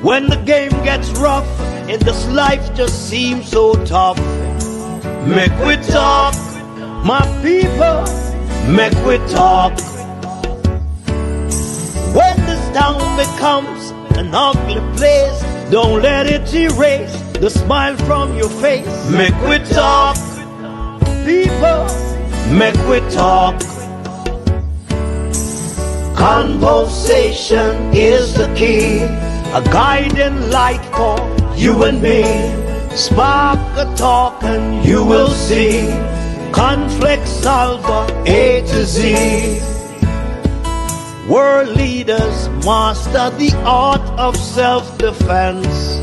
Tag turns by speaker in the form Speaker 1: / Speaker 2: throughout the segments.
Speaker 1: When the game gets rough and this life just seems so tough, make we talk, my people, make we talk. When this town becomes an ugly place, don't let it erase the smile from your face. Make we talk, people, make we talk. Conversation is the key, a guiding light for you and me. Spark a talk and you will see. Conflict solver A to Z. World leaders master the art of self-defense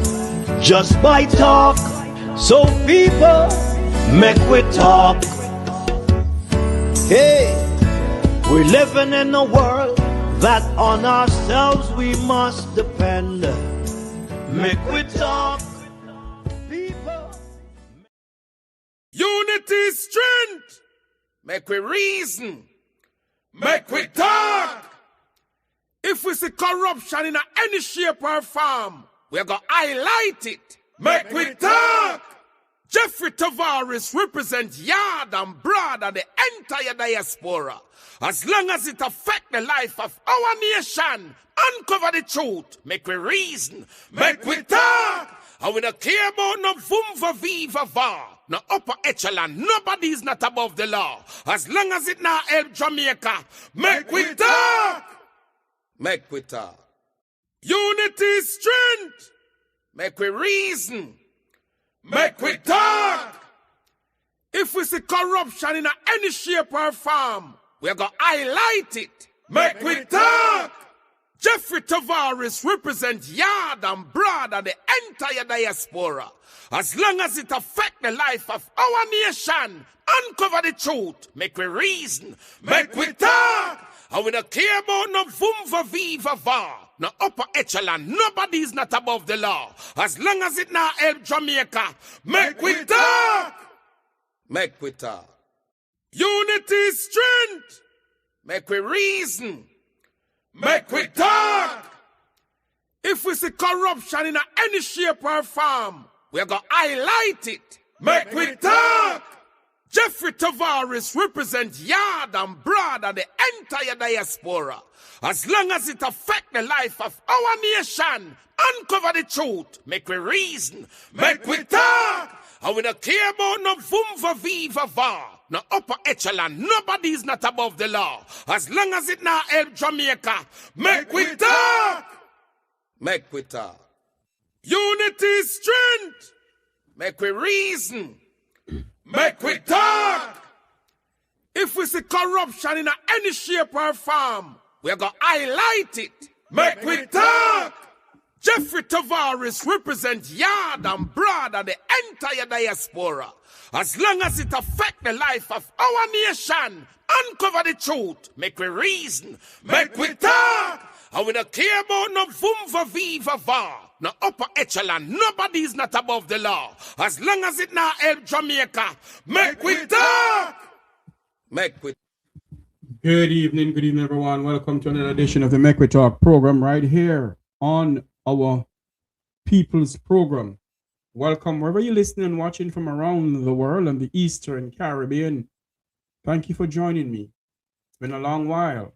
Speaker 1: just by talk. So people, make we talk. Hey, we're living in a world that on ourselves we must depend. Make we talk, people.
Speaker 2: Unity is strength. Make we reason. Make we talk. If we see corruption in any shape or form, we're going to highlight it. Make we talk. Jeffrey Tavares represents yard and broad and the entire diaspora. As long as it affects the life of our nation, uncover the truth, make we reason, make we talk. And we don't care about no vumva viva va, no upper echelon, nobody is not above the law. As long as it not help Jamaica, make we talk. Make we talk. Unity is strength. Make we reason. Make we talk. If we see corruption in any shape or form, we're going to highlight it. Make we talk. Jeffrey Tavares represents yard and broad and the entire diaspora. As long as it affects the life of our nation, uncover the truth, make we reason, make we talk. And we don't care about no vumva viva va, no upper echelon, nobody is not above the law. As long as it not help Jamaica, make we talk. Make we talk. Unity is strength. Make we reason. Make we talk. If we see corruption in any shape or form, we're going to highlight it. Make we talk. Jeffrey Tavares represents yard and broad and the entire diaspora. As long as it affects the life of our nation, uncover the truth, make we reason, make we talk. And we don't care about no vumva viva va, no upper echelon, nobody is not above the law. As long as it not help Jamaica, make we talk. Make we talk. Unity is strength. Make we reason. Make we talk. If we see corruption in any shape or form, we're going to highlight it. Make we talk. Jeffrey Tavares represents yard and broad and the entire diaspora. As long as it affects the life of our nation, uncover the truth, make we reason, make we talk. And we don't care about no vumva viva va, no upper echelon, nobody is not above the law. As long as it not help Jamaica, make we talk. Make we.
Speaker 3: Good evening, everyone. Welcome to another edition of the Make We Talk program right here on our People's Program. Welcome wherever you're listening and watching from around the world and the Eastern Caribbean. Thank you for joining me. It's been a long while.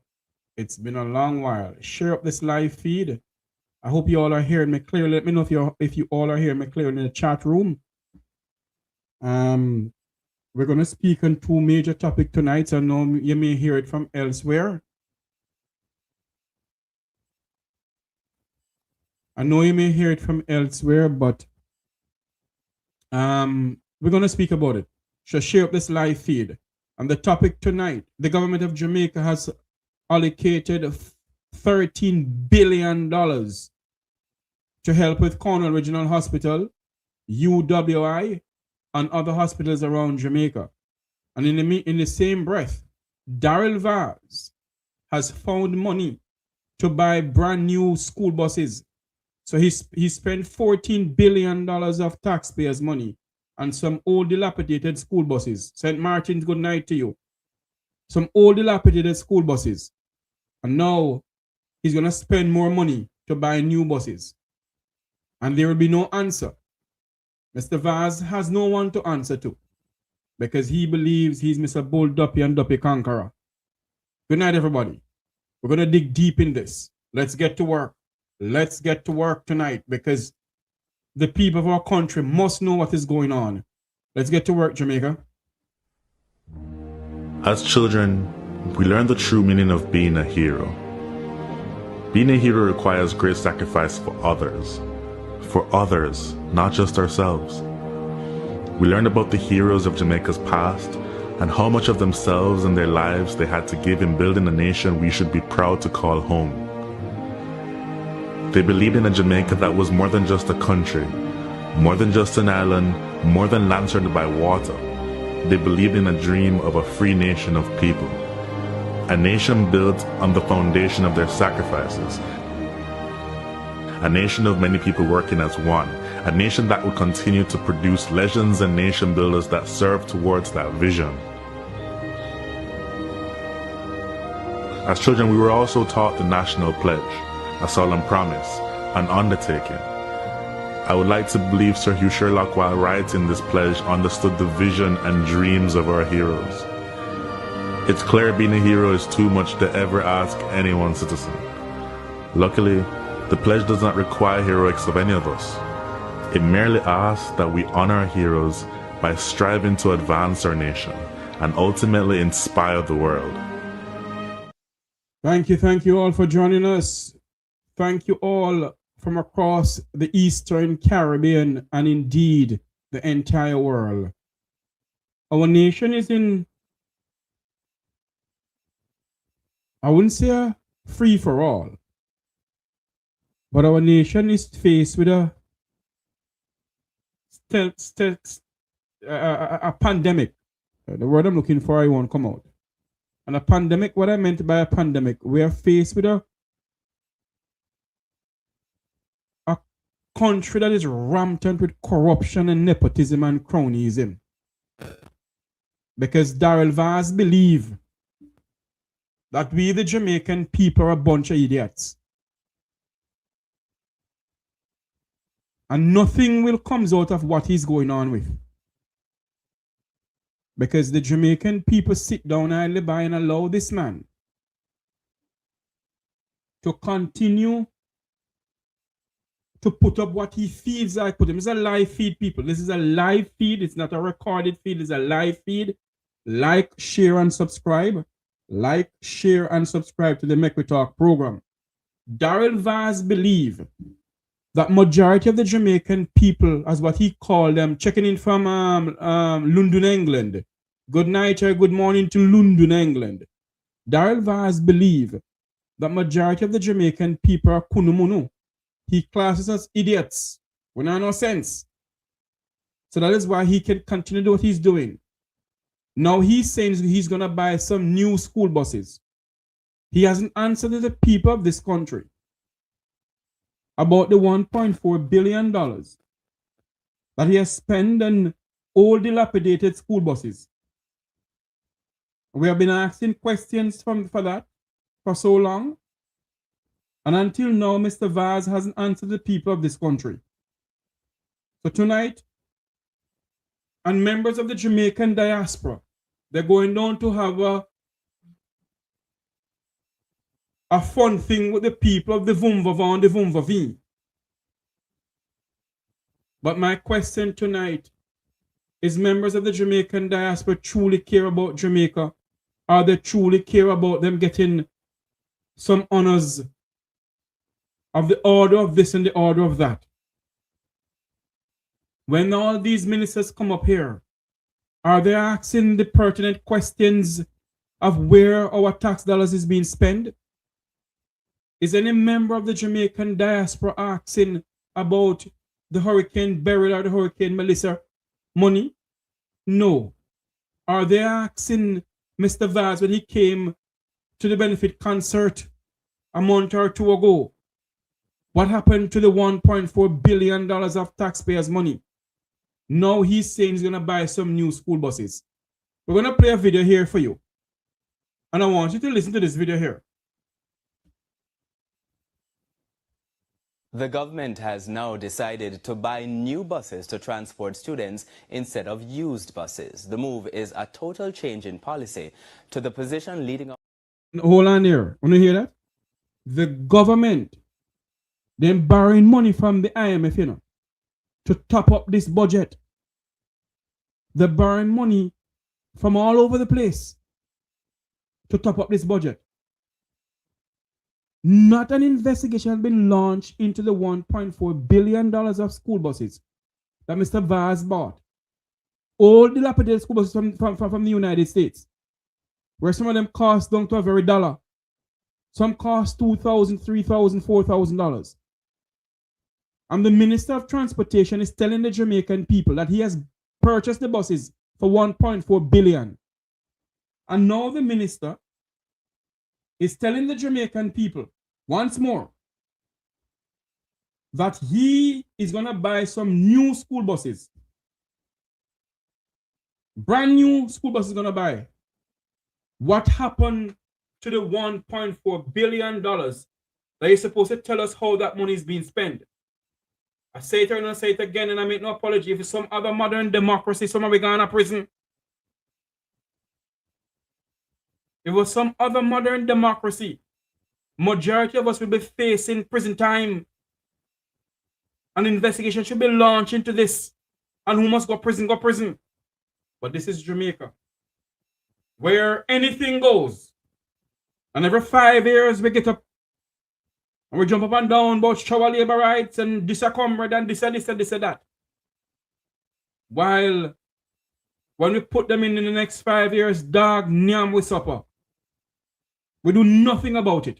Speaker 3: Share up this live feed. I hope you all are hearing me clearly. Let me know if you all are hearing me clearly in the chat room. We're going to speak on two major topics tonight. I know you may hear it from elsewhere. but we're going to speak about it. So share up this live feed. And the topic tonight, the government of Jamaica has allocated $13 billion to help with Cornwall Regional Hospital, UHWI, and other hospitals around Jamaica. And in the same breath, Darrell Vaz has found money to buy brand new school buses. So he spent $14 billion of taxpayers' money on some old dilapidated school buses. St. Martin's, good night to you. some old dilapidated school buses. And now he's going to spend more money to buy new buses. And there will be no answer. Mr. Vaz has no one to answer to because he believes he's Mr. Bull Duppy and Duppy Conqueror. Good night, everybody. We're going to dig deep in this. Let's get to work. Let's get to work tonight because the people of our country must know what is going on. Let's get to work, Jamaica.
Speaker 4: As children, we learn the true meaning of being a hero. Being a hero requires great sacrifice for others, not just ourselves. We learn about the heroes of Jamaica's past and how much of themselves and their lives they had to give in building a nation we should be proud to call home. They believed in a Jamaica that was more than just a country, more than just an island, more than land surrounded by water. They believed in a dream of a free nation of people, a nation built on the foundation of their sacrifices, a nation of many people working as one, a nation that would continue to produce legends and nation builders that serve towards that vision. As children, we were also taught the national pledge, a solemn promise, an undertaking. I would like to believe Sir Hugh Sherlock, while writing this pledge, understood the vision and dreams of our heroes. It's clear being a hero is too much to ever ask any one citizen. Luckily, the pledge does not require heroics of any of us. It merely asks that we honor our heroes by striving to advance our nation and ultimately inspire the world.
Speaker 3: Thank you all for joining us. Thank you all from across the Eastern Caribbean and indeed the entire world. Our nation is in, I wouldn't say a free for all, but our nation is faced with a pandemic. The word I'm looking for, I won't come out. And a pandemic, what I meant by a pandemic, we are faced with a country that is rampant with corruption and nepotism and cronyism. Because Darrell Vaz believe that we, the Jamaican people, are a bunch of idiots. And nothing will come out of what he's going on with. Because the Jamaican people sit down idly by and allow this man to continue to put up what he feels like put him. It's a live feed, people. This is a live feed. It's not a recorded feed. It's a live feed. Like, share, and subscribe. Like, share, and subscribe to the Make We Talk program. Darrell Vaz believe that majority of the Jamaican people, as what he called them, checking in from London, England. Good night or good morning to London, England. Darrell Vaz believe that majority of the Jamaican people are kunumunu. He classes us idiots. We don't have no sense. So that is why he can continue to do what he's doing. Now he's saying he's going to buy some new school buses. He hasn't answered to the people of this country about the $1.4 billion that he has spent on old dilapidated school buses. We have been asking questions for that for so long. And until now, Mr. Vaz hasn't answered the people of this country. So tonight, and members of the Jamaican diaspora, they're going down to have a fun thing with the people of the Vumvava and the Vumvavi. But my question tonight is, members of the Jamaican diaspora truly care about Jamaica? Or they truly care about them getting some honors of the order of this and the order of that? When all these ministers come up here, are they asking the pertinent questions of where our tax dollars is being spent? Is any member of the Jamaican diaspora asking about the Hurricane Beryl or the Hurricane Melissa money? No. Are they asking Mr. Vaz when he came to the benefit concert a month or two ago, what happened to the $1.4 billion of taxpayers' money? Now he's saying he's going to buy some new school buses. We're going to play a video here for you. And I want you to listen to this video here.
Speaker 5: The government has now decided to buy new buses to transport students instead of used buses. The move is a total change in policy to the position leading up.
Speaker 3: Hold on there. Want to hear that? The government, they're borrowing money from the IMF, you know, to top up this budget. They're borrowing money from all over the place to top up this budget. Not an investigation has been launched into the $1.4 billion of school buses that Mr. Vaz bought. All dilapidated school buses from the United States, where some of them cost down to a very dollar. Some cost $2,000, $3,000, $4,000. And the Minister of Transportation is telling the Jamaican people that he has purchased the buses for $1.4 billion. And now the minister is telling the Jamaican people once more that he is going to buy some new school buses. Brand new school buses going to buy. What happened to the $1.4 billion that you're supposed to tell us how that money is being spent? I say it and I say it again, and I make no apology. If it's some other modern democracy, somebody going to prison. If it was some other modern democracy, majority of us will be facing prison time. An investigation should be launched into this. And who must go prison, go prison. But this is Jamaica, where anything goes. And every 5 years we get up and we jump up and down about shower labor rights and this a comrade and this and this and this and that. While when we put them in the next 5 years, dog, nyam, we suffer. We do nothing about it.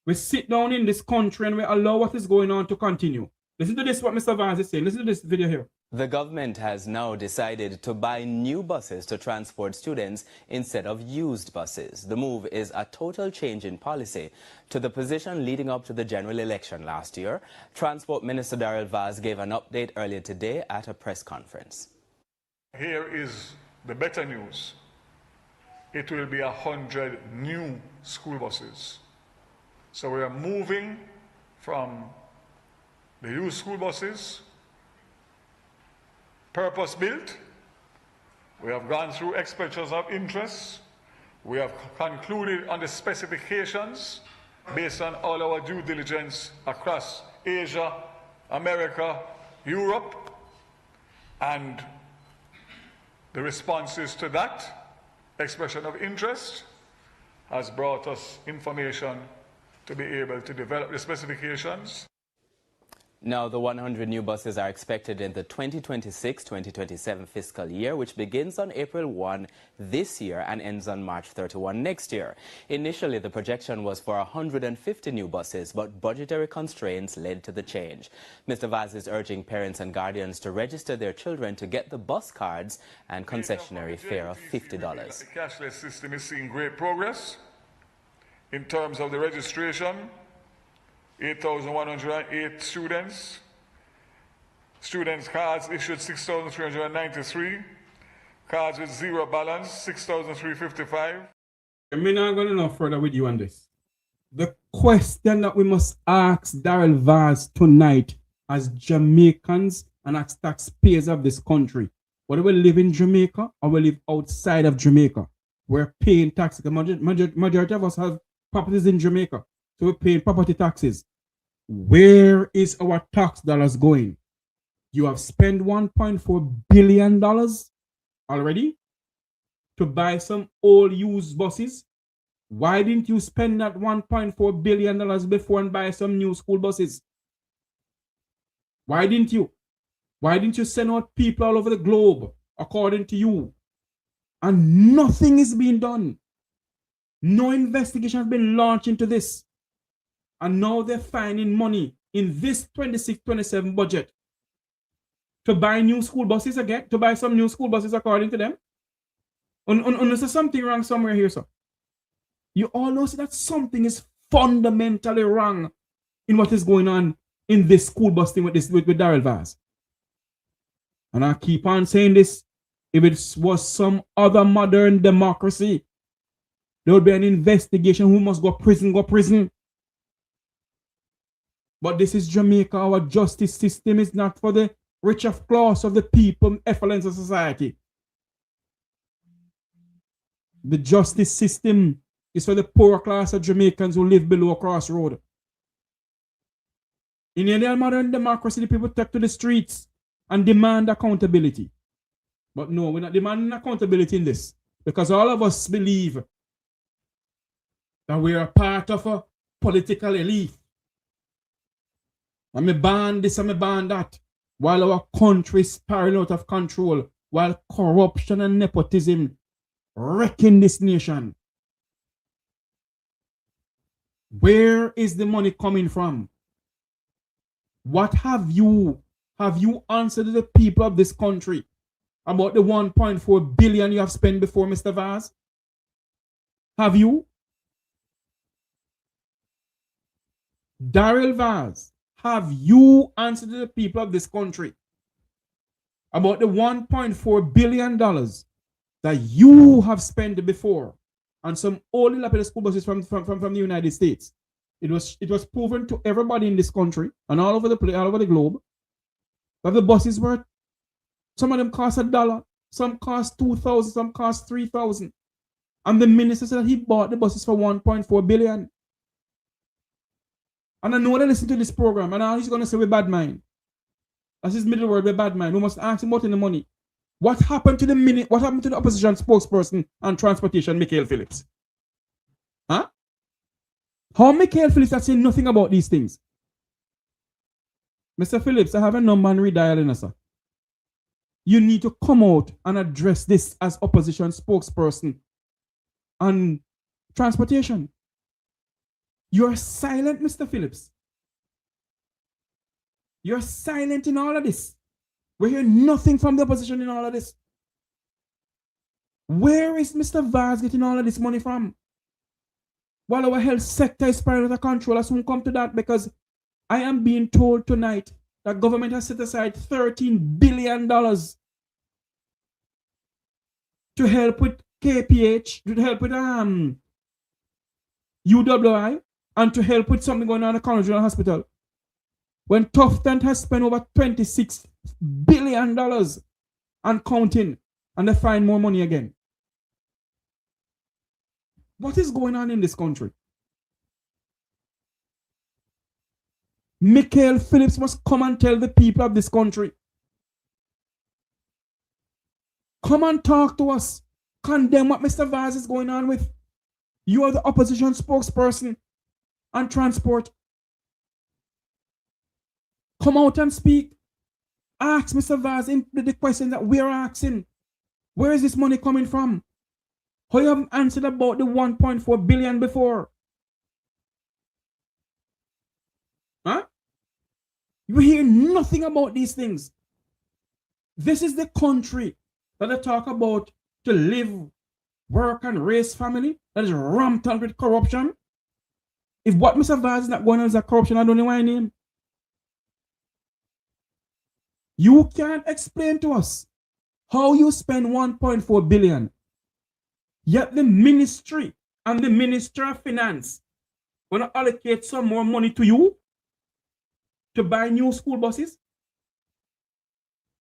Speaker 3: We sit down in this country and we allow what is going on to continue. Listen to this, what Mr. Vance is saying. Listen to this video here.
Speaker 5: The government has now decided to buy new buses to transport students instead of used buses. The move is a total change in policy to the position leading up to the general election last year. Transport Minister Darrell Vaz gave an update earlier today at a press conference.
Speaker 6: Here is the better news. It will be 100 new school buses. So we are moving from the used school buses, purpose-built. We have gone through expressions of interest. We have concluded on the specifications based on all our due diligence across Asia, America, Europe, and the responses to that expression of interest has brought us information to be able to develop the specifications.
Speaker 5: Now, the 100 new buses are expected in the 2026-2027 fiscal year, which begins on April 1 this year and ends on March 31 next year. Initially, the projection was for 150 new buses, but budgetary constraints led to the change. Mr. Vaz is urging parents and guardians to register their children to get the bus cards and concessionary fare of $50.
Speaker 6: The cashless system is seeing great progress in terms of the registration. 8,108 students. Students' cards issued 6,393. Cards with zero balance, 6,355.
Speaker 3: I'm not going to go further with you on this. The question that we must ask Darrell Vaz tonight as Jamaicans and as taxpayers of this country, whether we live in Jamaica or we live outside of Jamaica, we're paying taxes. The majority of us have properties in Jamaica, so we're paying property taxes. Where is our tax dollars going? You have spent $1.4 billion already to buy some old used buses. Why didn't you spend that $1.4 billion before and buy some new school buses? Why didn't you? Why didn't you send out people all over the globe, according to you? And nothing is being done. No investigation has been launched into this. And now they're finding money in this 26-27 budget to buy new school buses again, to buy some new school buses according to them. Unless there's something wrong somewhere here, sir. You all know that something is fundamentally wrong in what is going on in this school bus thing with Darrell Vaz. And I keep on saying this, if it was some other modern democracy, There will be an investigation. Who must go prison, go prison. But this is Jamaica. Our justice system is not for the richer class of the people, effluence of society. The justice system is for the poor class of Jamaicans who live below a crossroad. In any modern democracy, the people take to the streets and demand accountability. But no, we're not demanding accountability in this, because all of us believe that we are part of a political elite. And me ban this and me ban that, while our country is spiraling out of control, while corruption and nepotism wrecking this nation. Where is the money coming from? What have you answered to the people of this country about the 1.4 billion you have spent before, Mr. Vaz? Have you? Daryl Vaz, have you answered to the people of this country about the $1.4 billion that you have spent before on some old dilapidated school buses from the United States? It was proven to everybody in this country and all over the globe that the buses were, some of them cost $1, some cost $2,000, some cost $3,000. And the minister said that he bought the buses for $1.4 billion. And I know they listen to this program, and all he's going to say we bad mind. That's his middle word, we bad mind. We must ask him about the money. What happened to the opposition spokesperson on transportation, Michael Phillips? Huh? How Michael Phillips has said nothing about these things? Mr. Phillips, I have a number and redialing us, sir. You need to come out and address this as opposition spokesperson on transportation. You're silent, Mr. Phillips. You're silent in all of this. We hear nothing from the opposition in all of this. Where is Mr. Vaz getting all of this money from? While our health sector is spiraling out of control, I soon come to that, because I am being told tonight that government has set aside $13 billion to help with KPH, to help with UHWI, and to help with something going on at Cornwall Regional Hospital. When Tufton has spent over $26 billion and counting, and they find more money again. What is going on in this country? Michael Phillips must come and tell the people of this country. Come and talk to us. Condemn what Mr. Vaz is going on with. You are the opposition spokesperson on transport. Come out and speak. Ask Mr. Vaz the question that we are asking. Where is this money coming from? How you haven't answered about the 1.4 billion before? Huh? You hear nothing about these things. This is the country that they talk about to live, work, and raise family that is rampant with corruption. If what Mr. Vaz is not going on is a corruption, I don't know why I name. You can't explain to us how you spend 1.4 billion. Yet the ministry and the Minister of Finance want to allocate some more money to you to buy new school buses.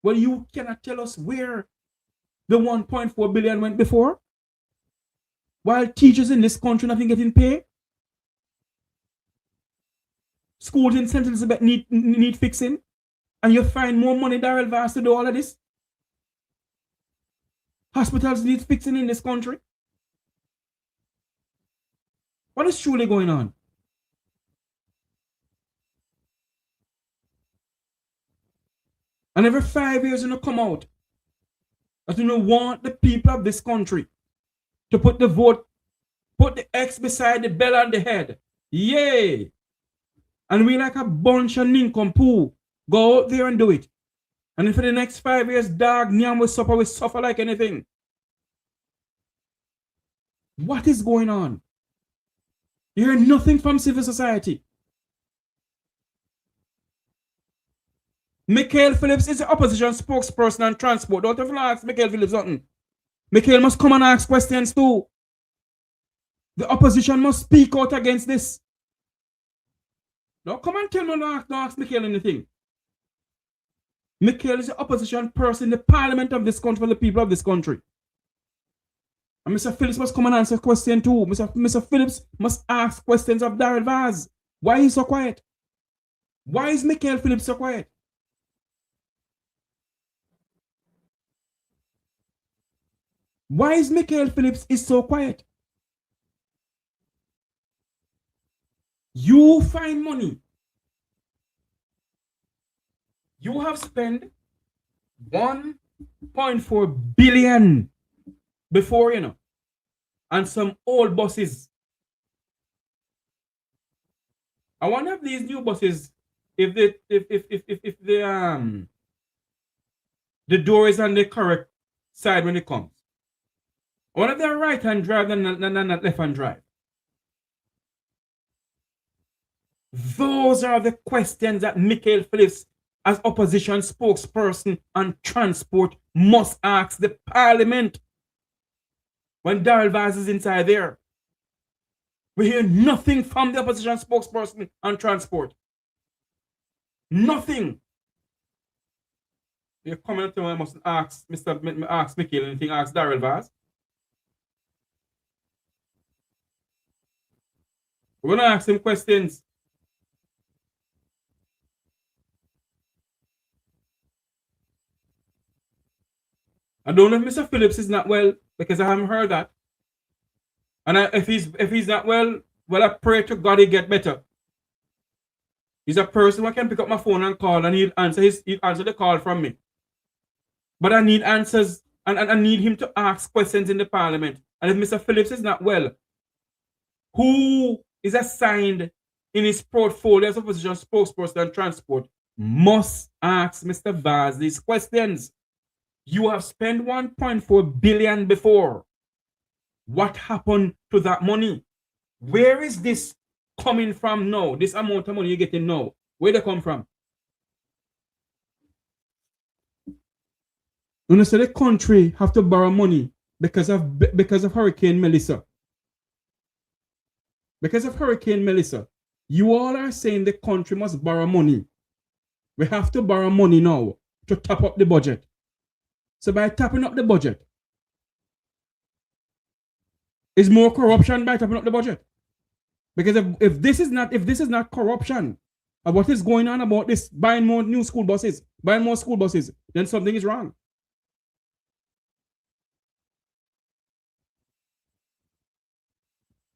Speaker 3: Well, you cannot tell us where the 1.4 billion went before, while teachers in this country not getting paid. Schools in St. Elizabeth need fixing, and you find more money, Daryl Vaz, to do all of this. Hospitals need fixing in this country. What is truly going on? And every 5 years, you come out that you want the people of this country to put the vote, put the X beside the bell on the head. Yay! And we like a bunch of nincompoop go out there and do it. And then for the next 5 years, dog, nyam will suffer like anything. What is going on? You hear nothing from civil society. Michael Phillips is the opposition spokesperson on transport. Don't have to ask Michael Phillips something. Michael must come and ask questions too. The opposition must speak out against this. Don't come and tell me, don't ask Michael anything. Michael is the opposition person in the parliament of this country for the people of this country. And Mr. Phillips must come and answer question too. Mr. Phillips must ask questions of Darrell Vaz. Why is he so quiet? Why is Michael Phillips so quiet? Why is Michael Phillips so quiet? You find money. You have spent 1.4 billion before, and some old buses. I wonder if these new buses, if the door is on the correct side when it comes. I wonder if they're right-hand drive and not left-hand drive. Those are the questions that Michael Phillips, as opposition spokesperson on transport, must ask the parliament when Darrell Vaz is inside there. We hear nothing from the opposition spokesperson on transport. Nothing. You're coming to me, I must ask ask Michael anything, ask Darrell Vaz. We're going to ask him questions. I don't know if Mr. Phillips is not well, because I haven't heard that. And if he's not well, I pray to God he get better. He's a person who can pick up my phone and call, and he'll answer the call from me. But I need answers, and I need him to ask questions in the parliament. And if Mr. Phillips is not well, who is assigned in his portfolio as opposition spokesperson on transport must ask Mr. Vaz these questions. You have spent 1.4 billion before. What happened to that money? Where is this coming from now? This amount of money you're getting now, where they come from? You say the country have to borrow money because of Hurricane Melissa. Because of Hurricane Melissa, you all are saying the country must borrow money. We have to borrow money now to top up the budget. So by tapping up the budget, is more corruption by tapping up the budget? Because if this is not corruption of what is going on about this buying more school buses, then something is wrong.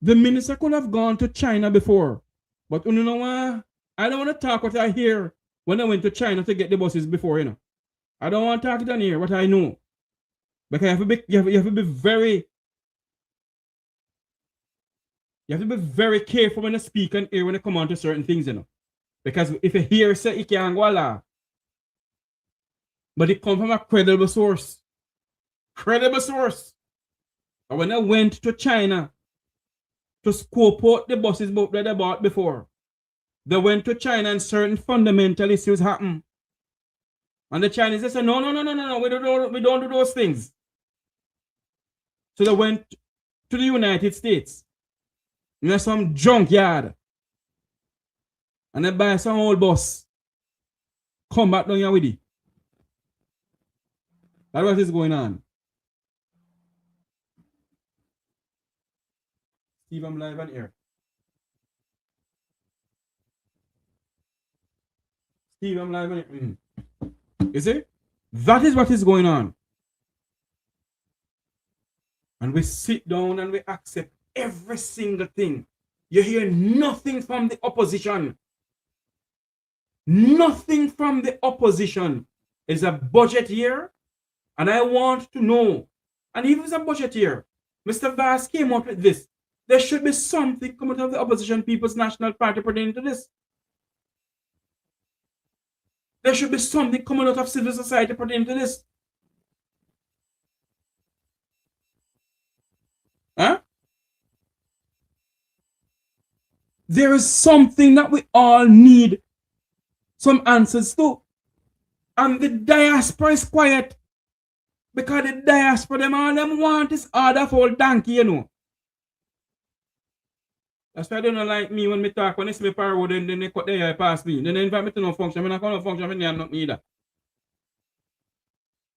Speaker 3: The minister could have gone to China before, but you know what? I don't want to talk what I hear when I went to China to get the buses before, I don't want to talk down here what I know. Because you have to be very careful when you speak and hear when you come on to certain things, Because if you hear say it can't go la, but it comes from a credible source. Credible source. And when I went to China to scope out the buses that they bought before, they went to China and certain fundamental issues happened. And the Chinese they said, no, we don't do those things. So they went to the United States. In some junkyard. And they buy some old bus. Come back down here with it. That's what is going on. Steve, I'm live on air. Steve, I'm live on air. You see? That is what is going on. And we sit down and we accept every single thing. You hear nothing from the opposition. Nothing from the opposition. It's a budget year, and I want to know. And even if it's a budget year, Mr. Vaz came out with this. There should be something coming out of the opposition People's National Party pertaining to this. There should be something coming out of civil society pertaining to this. Huh? There is something that we all need some answers to. And the diaspora is quiet. Because the diaspora, them all them want is order for donkey, That's why they don't like me when me talk. When they see me par road, then they cut their eye past me. Then they invite me to no function. When I come to function, I'm not either.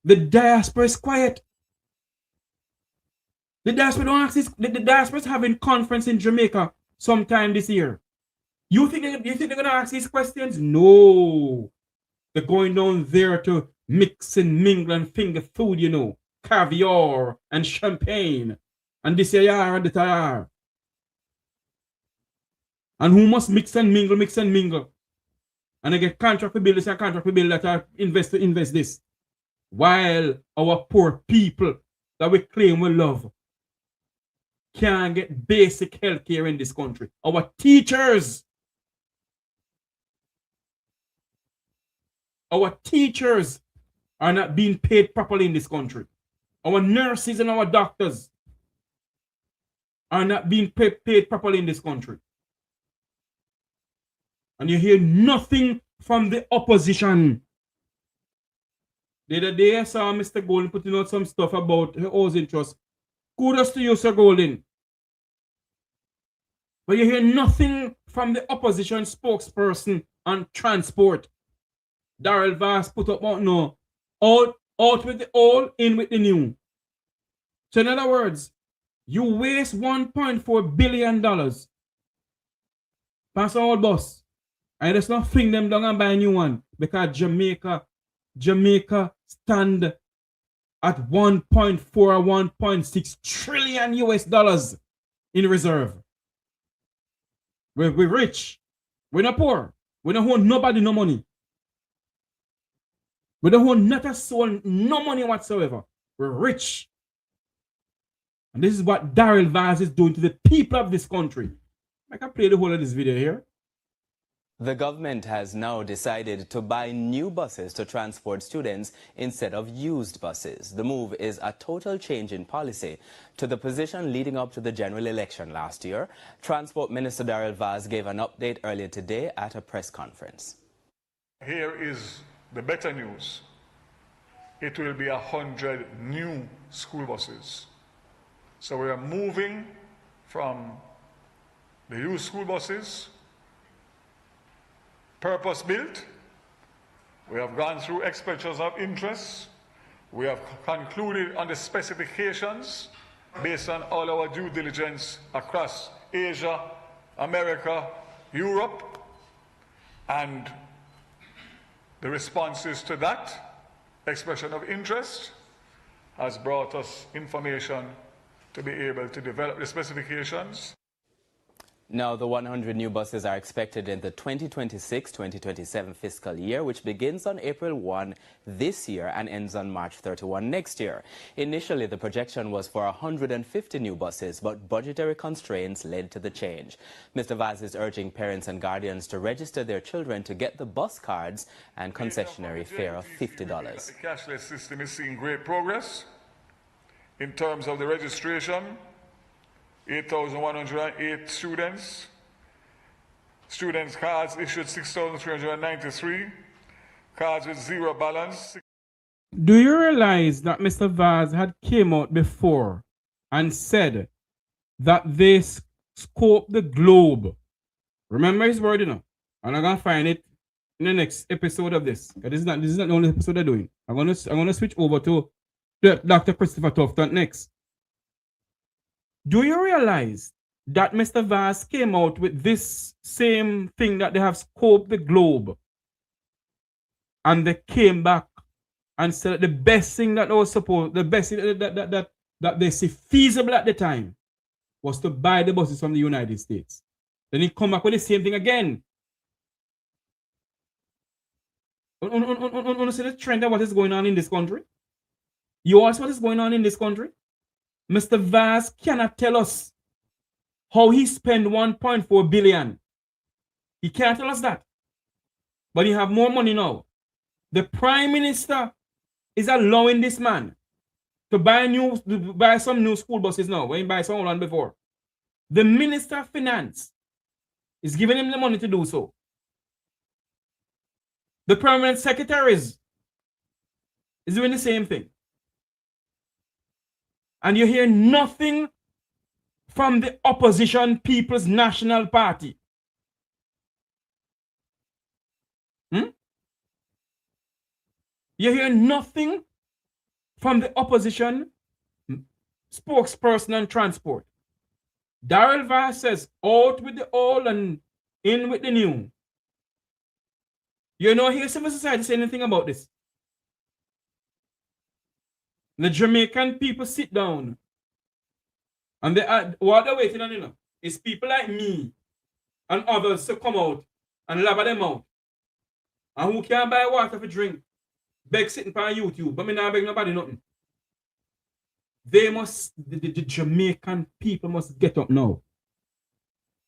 Speaker 3: The diaspora is quiet. The diaspora don't ask this. The diaspora is having conference in Jamaica sometime this year. You think they're gonna ask these questions? No. They're going down there to mix and mingle and finger food, you know, caviar and champagne, and this here and that are. And who must mix and mingle. And they get contract to build this and contract to build that are invest this. While our poor people that we claim we love can't get basic health care in this country. Our teachers are not being paid properly in this country. Our nurses and our doctors are not being paid properly in this country. And you hear nothing from the opposition. The other day I saw Mr. Golden putting out some stuff about the housing trust. Kudos to you, Sir Golden. But you hear nothing from the opposition spokesperson on transport. Darrell Vass put up out no. Out with the old, in with the new. So in other words, you waste $1.4 billion. Pass an old bus. And just not fling them down and buy a new one. Because Jamaica stand at 1.4 or 1.6 trillion US dollars in reserve. We're rich. We're not poor. We don't owe nobody no money. We don't owe not a soul no money whatsoever. We're rich. And this is what Darrell Vaz is doing to the people of this country. I can play the whole of this video here.
Speaker 5: The government has now decided to buy new buses to transport students instead of used buses. The move is a total change in policy to the position leading up to the general election last year. Transport Minister Darrell Vaz gave an update earlier today at a press conference.
Speaker 6: Here is the better news. It will be 100 new school buses. So we are moving from the used school buses, purpose-built. We have gone through expenditures of interest. We have concluded on the specifications based on all our due diligence across Asia, America, Europe, and the responses to that expression of interest has brought us information to be able to develop the specifications.
Speaker 5: Now, the 100 new buses are expected in the 2026-2027 fiscal year, which begins on April 1 this year and ends on March 31 next year. Initially, the projection was for 150 new buses, but budgetary constraints led to the change. Mr. Vaz is urging parents and guardians to register their children to get the bus cards and concessionary fare of $50.
Speaker 6: The cashless system is seeing great progress in terms of the registration. 8,108 students. Students' cards issued 6,393. Cards with zero balance.
Speaker 3: Do you realize that Mr. Vaz had came out before and said that they scope the globe? Remember his word, you know? And I'm gonna find it in the next episode of this. This is not the only episode they're doing. I'm gonna switch over to Dr. Christopher Tufton next. Do you realize that Mr. Vaz came out with this same thing that they have scoped the globe? And they came back and said the best thing that was supposed, the best thing that they see feasible at the time was to buy the buses from the United States. Then he come back with the same thing again. See the trend of what is going on in this country? You ask what is going on in this country? Mr. Vaz cannot tell us how he spent 1.4 billion. He can't tell us that. But he have more money now. The Prime Minister is allowing this man to buy some new school buses now, when he buy some one before. The Minister of Finance is giving him the money to do so. The Permanent Secretaries is doing the same thing. And you hear nothing from the opposition People's National Party? You hear nothing from the opposition spokesperson on transport. Darrell Vass says, out with the old and in with the new. You know, hear civil society say anything about this. The Jamaican people sit down and what they're waiting on, you know, is people like me and others to come out and labber them out. And who can't buy water for drink, beg sitting on YouTube, but me not beg nobody nothing. They must, the Jamaican people must get up now.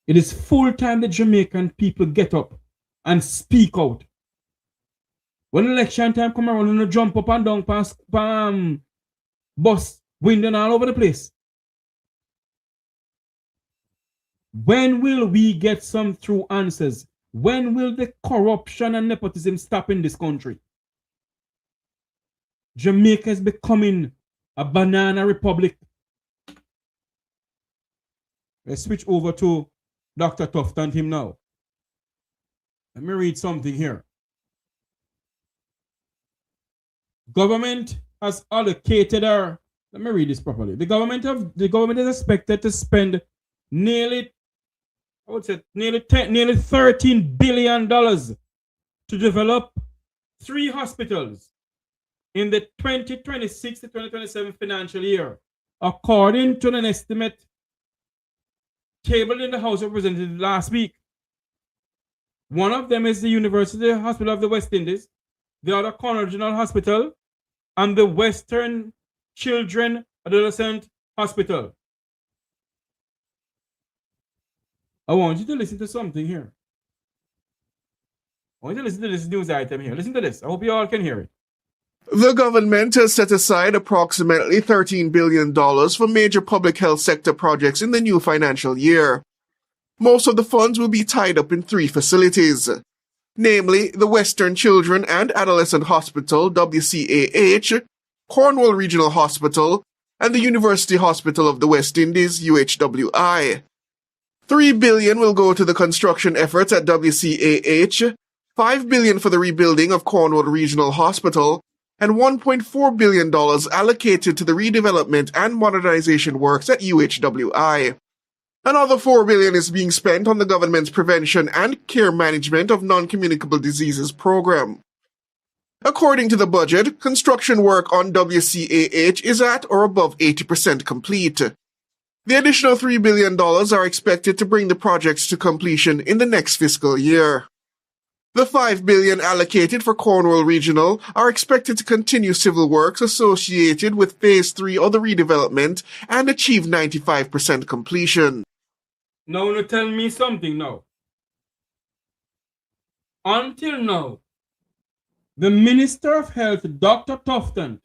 Speaker 3: It is full time the Jamaican people get up and speak out. When election time come around, and jump up and down past bus window all over the place. When will we get some true answers? When will the corruption and nepotism stop in this country? Jamaica is becoming a banana republic. Let's switch over to Dr. Tufton him now. Let me read something here. Government has allocated let me read this properly. The government is expected to spend nearly $13 billion to develop 3 hospitals in the 2026 to 2027 financial year, according to an estimate tabled in the House of Representatives last week. One of them is the University Hospital of the West Indies, the other Cornwall Regional Hospital, and the Western Children Adolescent Hospital. I want you to listen to something here. I want you to listen to this news item here. Listen to this. I hope you all can hear it.
Speaker 7: The government has set aside approximately $13 billion for major public health sector projects in the new financial year. Most of the funds will be tied up in 3 facilities, namely the Western Children and Adolescent Hospital, WCAH, Cornwall Regional Hospital, and the University Hospital of the West Indies, UHWI. $3 billion will go to the construction efforts at WCAH, $5 billion for the rebuilding of Cornwall Regional Hospital, and $1.4 billion allocated to the redevelopment and modernization works at UHWI. Another $4 billion is being spent on the government's prevention and care management of non-communicable diseases program. According to the budget, construction work on WCAH is at or above 80% complete. The additional $3 billion are expected to bring the projects to completion in the next fiscal year. The $5 billion allocated for Cornwall Regional are expected to continue civil works associated with Phase 3 of the redevelopment and achieve 95% completion.
Speaker 3: Now, tell me something now. Until now, the Minister of Health, Dr. Tufton,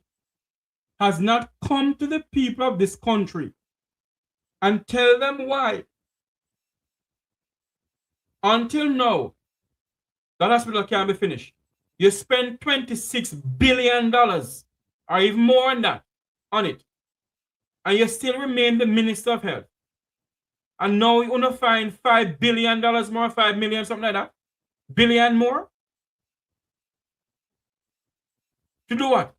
Speaker 3: has not come to the people of this country and tell them why. Until now, that hospital can't be finished. You spend $26 billion, or even more than that, on it. And you still remain the Minister of Health. And now you want to find $5 billion more, 5 million, something like that. Billion more? To do what?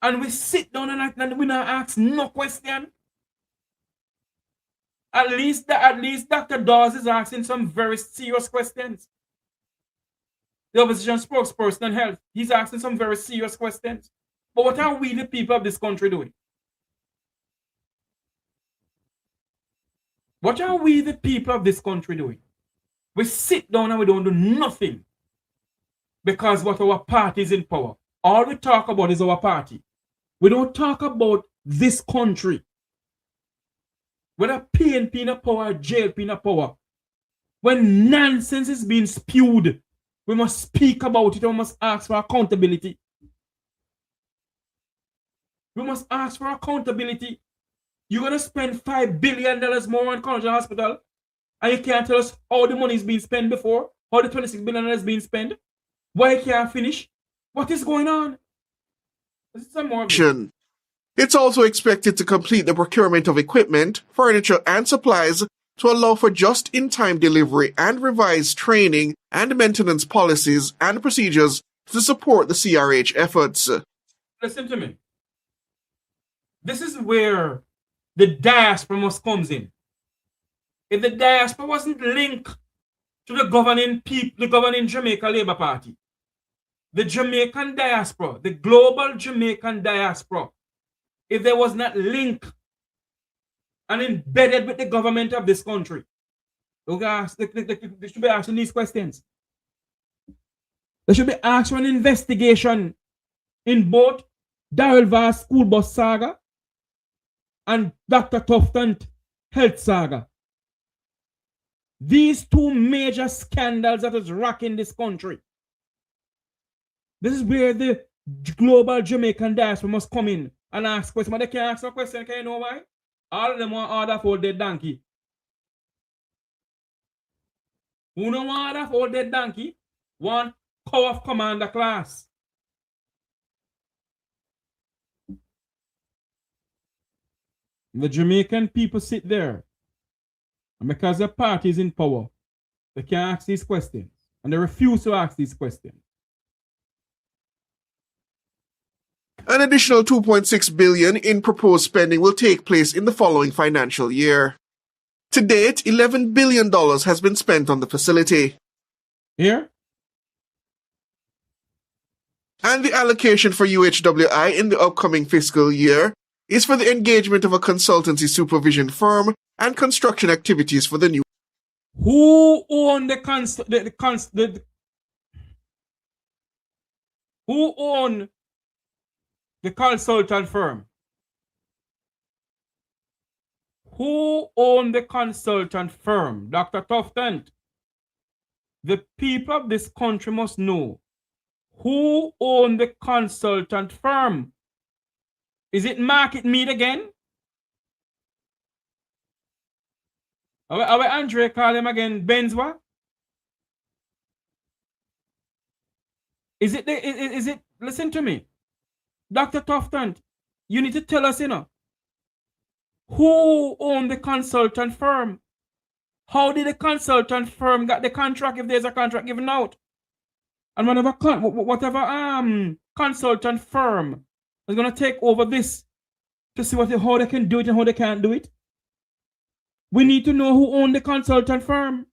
Speaker 3: And we sit down and we not ask no question. At least Dr. Dawes is asking some very serious questions. The opposition spokesperson on health, he's asking some very serious questions. But what are we, the people of this country, doing? What are we, the people of this country, doing? We sit down and we don't do nothing. Because what our party is in power. All we talk about is our party. We don't talk about this country. Whether PNP in power or JLP in power. When nonsense is being spewed, we must speak about it and we must ask for accountability. We must ask for accountability. You're going to spend $5 billion more on Cornwall Hospital and you can't tell us how the money is being spent before, how the $26 billion is being spent, why it can't finish. What is going on? This is some more of it.
Speaker 7: It's also expected to complete the procurement of equipment, furniture, and supplies to allow for just-in-time delivery and revised training and maintenance policies and procedures to support the CRH efforts.
Speaker 3: Listen to me. This is where the diaspora must comes in. If the diaspora wasn't linked to the governing Jamaica Labour Party, the Jamaican diaspora, the global Jamaican diaspora, if there was not linked and embedded with the government of this country, they should be asking these questions. There should be asked for an investigation in both Darrell Vaz school bus saga and Dr. Tufton health saga. These two major scandals that is rocking this country. This is where the global Jamaican diaspora must come in and ask questions. But they can't ask a question. Can you know why? All of them want order for dead donkey. Who don't want order for dead donkey? Want cow of commander class. The Jamaican people sit there, and because the party is in power, they can't ask these questions, and they refuse to ask these questions.
Speaker 7: An additional $2.6 billion in proposed spending will take place in the following financial year. To date, $11 billion has been spent on the facility.
Speaker 3: Here?
Speaker 7: And the allocation for UHWI in the upcoming fiscal year is for the engagement of a consultancy supervision firm and construction activities for the new.
Speaker 3: Who own who own the consultant firm? Who own the consultant firm? Dr. Tufton. The people of this country must know who own the consultant firm. Is it Market Mead again? Our Andre call him again Benzwa? Is it, listen to me. Dr. Tufton, you need to tell us, who owned the consultant firm? How did the consultant firm get the contract if there's a contract given out? And whatever consultant firm is going to take over this to see how they can do it and how they can't do it. We need to know who owned the consultant firm.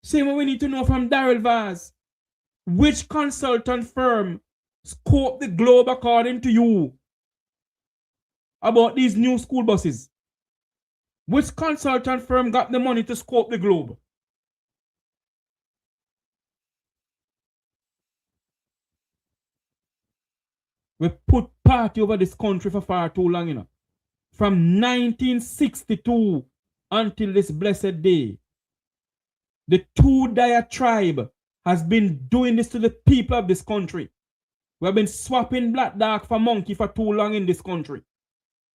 Speaker 3: Same way we need to know from Darrell Vaz. Which consultant firm scoped the globe according to you about these new school buses? Which consultant firm got the money to scope the globe? We put party over this country for far too long, From 1962 until this blessed day, the two diatribe has been doing this to the people of this country. We have been swapping black dog for monkey for too long in this country.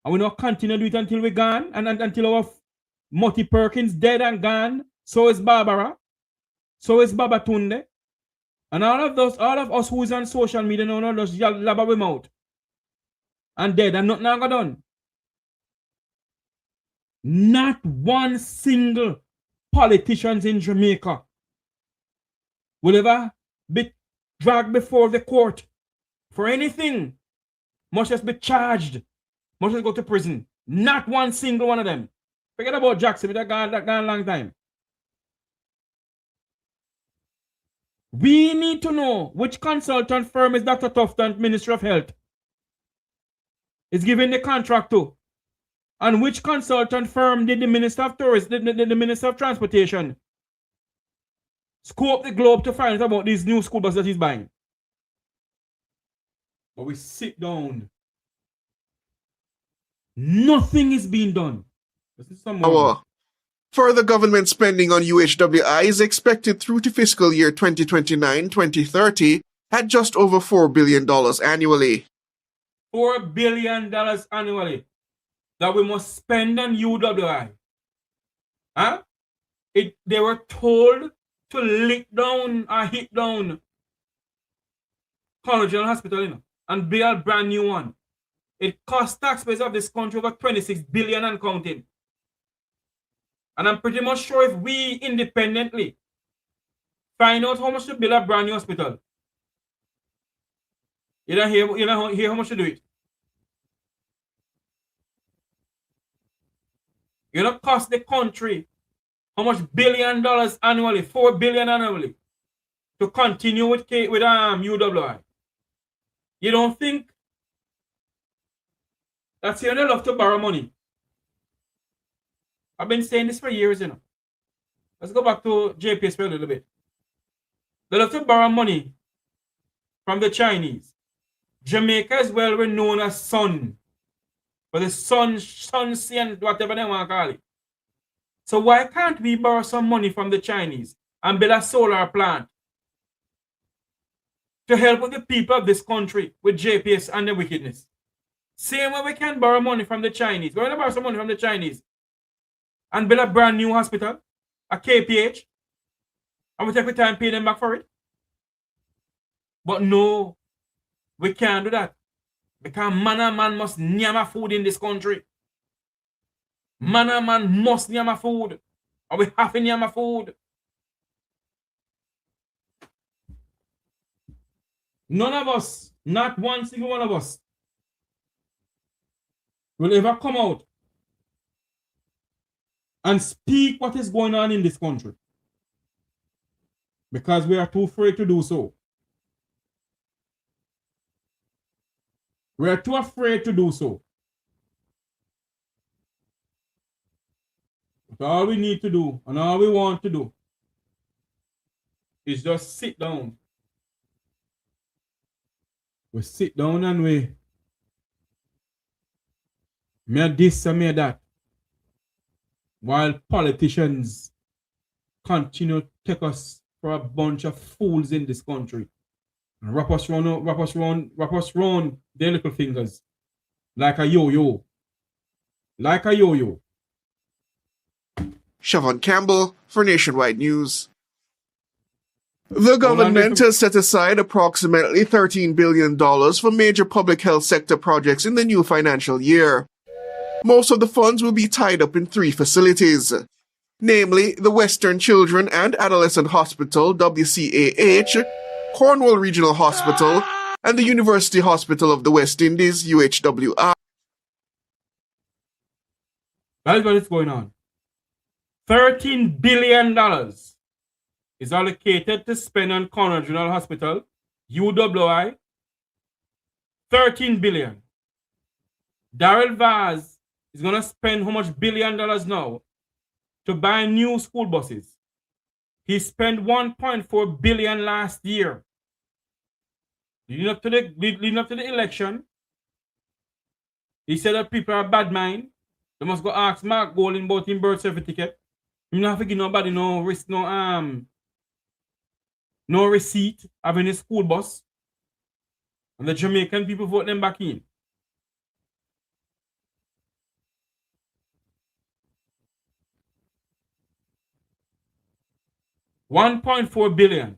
Speaker 3: And we not continue to do it until we're gone, and until our Mutty Perkins dead and gone. So is Barbara. So is Babatunde. And all of us who is on social media now just lab our mouth. And dead and nothing got done. Not one single politician in Jamaica will ever be dragged before the court for anything, much as be charged, much as go to prison. Not one single one of them. Forget about Jackson, that gone a long time. We need to know which consultant firm is Dr. Tufton, Ministry of Health, is giving the contract to. And which consultant firm did the Minister of Tourism, the Minister of Transportation, scope the globe to find out about these new school buses that he's buying? But we sit down. Nothing is being done. This is some more.
Speaker 7: Further government spending on UHWI is expected through to fiscal year 2029-2030 at just over $4 billion annually.
Speaker 3: $4 billion annually that we must spend on UWI. Huh? They were told to lick down or hit down Cornwall Regional Hospital, and build a brand new one. It costs taxpayers of this country over 26 billion and counting. And I'm pretty much sure if we independently find out how much to build a brand new hospital, you don't hear how much to do it. You don't cost the country how much $1 billion annually, $4 billion annually, to continue with UHWI. You don't think that's here they love to borrow money? I've been saying this for years, you know. Let's go back to JPS for a little bit. They love to borrow money from the Chinese. Jamaica is well renowned as sun. For the sun, and whatever they want to call it. So why can't we borrow some money from the Chinese and build a solar plant to help with the people of this country with JPS and the wickedness? Same way we can borrow money from the Chinese. We're going to borrow some money from the Chinese and build a brand new hospital, a KPH, and we take the time pay them back for it. But no, we can't do that. Because man and man must nyama food in this country. Man and man must nyama food. Or we have to nyama food. None of us, not one single one of us, will ever come out and speak what is going on in this country. Because we are too afraid to do so. We are too afraid to do so. But all we need to do and all we want to do is just sit down. We sit down and we make this and make that. While politicians continue to take us for a bunch of fools in this country. And wrap us round their little fingers. Like a yo-yo. Like a yo-yo.
Speaker 7: Siobhan Campbell for Nationwide News. The government has set aside approximately $13 billion for major public health sector projects in the new financial year. Most of the funds will be tied up in 3 facilities, namely the Western Children and Adolescent Hospital, WCAH, Cornwall Regional Hospital, and the University Hospital of the West Indies, UHWI.
Speaker 3: That is what is going on. $13 billion is allocated to spend on Cornwall Regional Hospital, UHWI. $13 billion. Darrell Vaz is going to spend how much $1 billion now to buy new school buses. He spent $1.4 billion last year. Leading up to the election, he said that people are bad mind. They must go ask Mark Golding about his birth certificate. You don't have to give nobody no receipt having a school bus. And the Jamaican people vote them back in. $1.4 billion.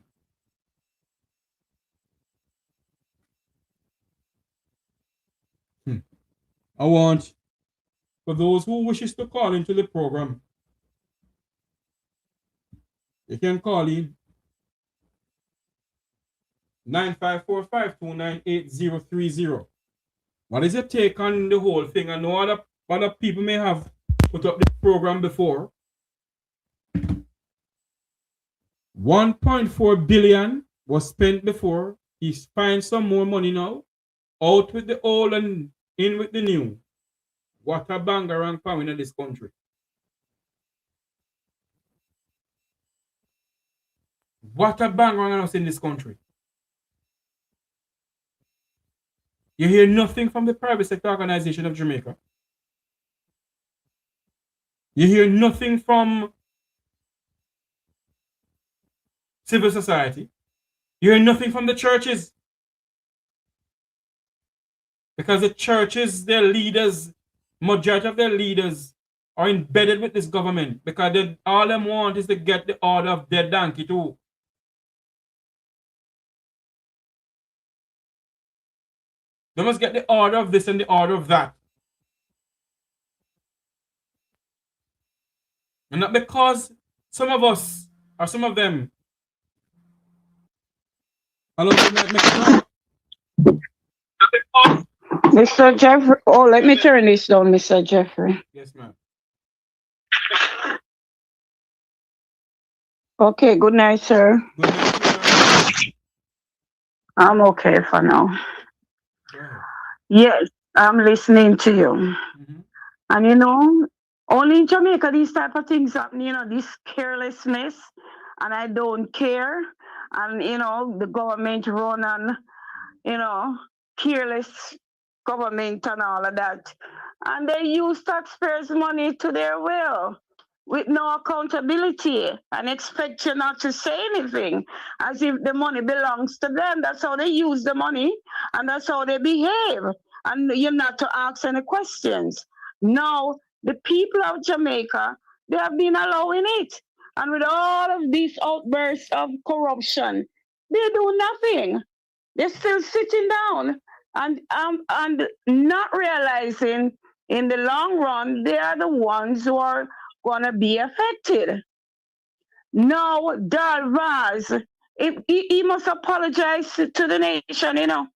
Speaker 3: I want, for those who wishes to call into the program, you can call in 954-529-8030. What is your take on the whole thing? I know other people may have put up the program before. $1.4 billion was spent before. He's find some more money now. Out with the old and in with the new. What a bangarang pound in this country. What a bangarang in this country. You hear nothing from the private sector organization of Jamaica. You hear nothing from civil society. You hear nothing from the churches. Because the churches, their leaders, majority of their leaders are embedded with this government. Because all them want is to get the order of their donkey too. They must get the order of this and the order of that. And not because some of us or some of them. Hello,
Speaker 8: Mr. Jeffrey, oh, let me turn this down, Mr. Jeffrey.
Speaker 3: Yes, ma'am.
Speaker 8: Okay, good night, sir.
Speaker 3: Good night.
Speaker 8: I'm okay for now. Yes, I'm listening to you.
Speaker 3: Mm-hmm.
Speaker 8: And you know, only in Jamaica these type of things happen, you know, this carelessness, and I don't care. And you know, the government run on, you know, careless government and all of that. And they use taxpayers' money to their will with no accountability and expect you not to say anything as if the money belongs to them. That's how they use the money and that's how they behave. And you're not to ask any questions. Now, the people of Jamaica, they have been allowing it. And with all of these outbursts of corruption, they do nothing. They're still sitting down and not realizing in the long run they are the ones who are gonna be affected. No, Dalvaz, he must apologize to the nation, you know,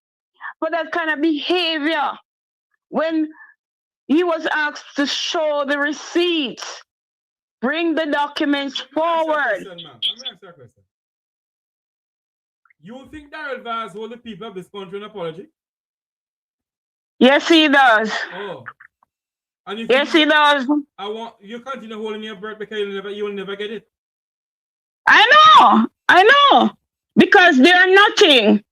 Speaker 8: for that kind of behavior when he was asked to show the receipts, bring the documents forward.
Speaker 3: You think Darrell Vaz will the people of this country an apology?
Speaker 8: Yes, he does.
Speaker 3: Oh. And you
Speaker 8: yes, he does.
Speaker 3: I want you continue holding your breath because you'll never get it.
Speaker 8: I know. Because they're nothing.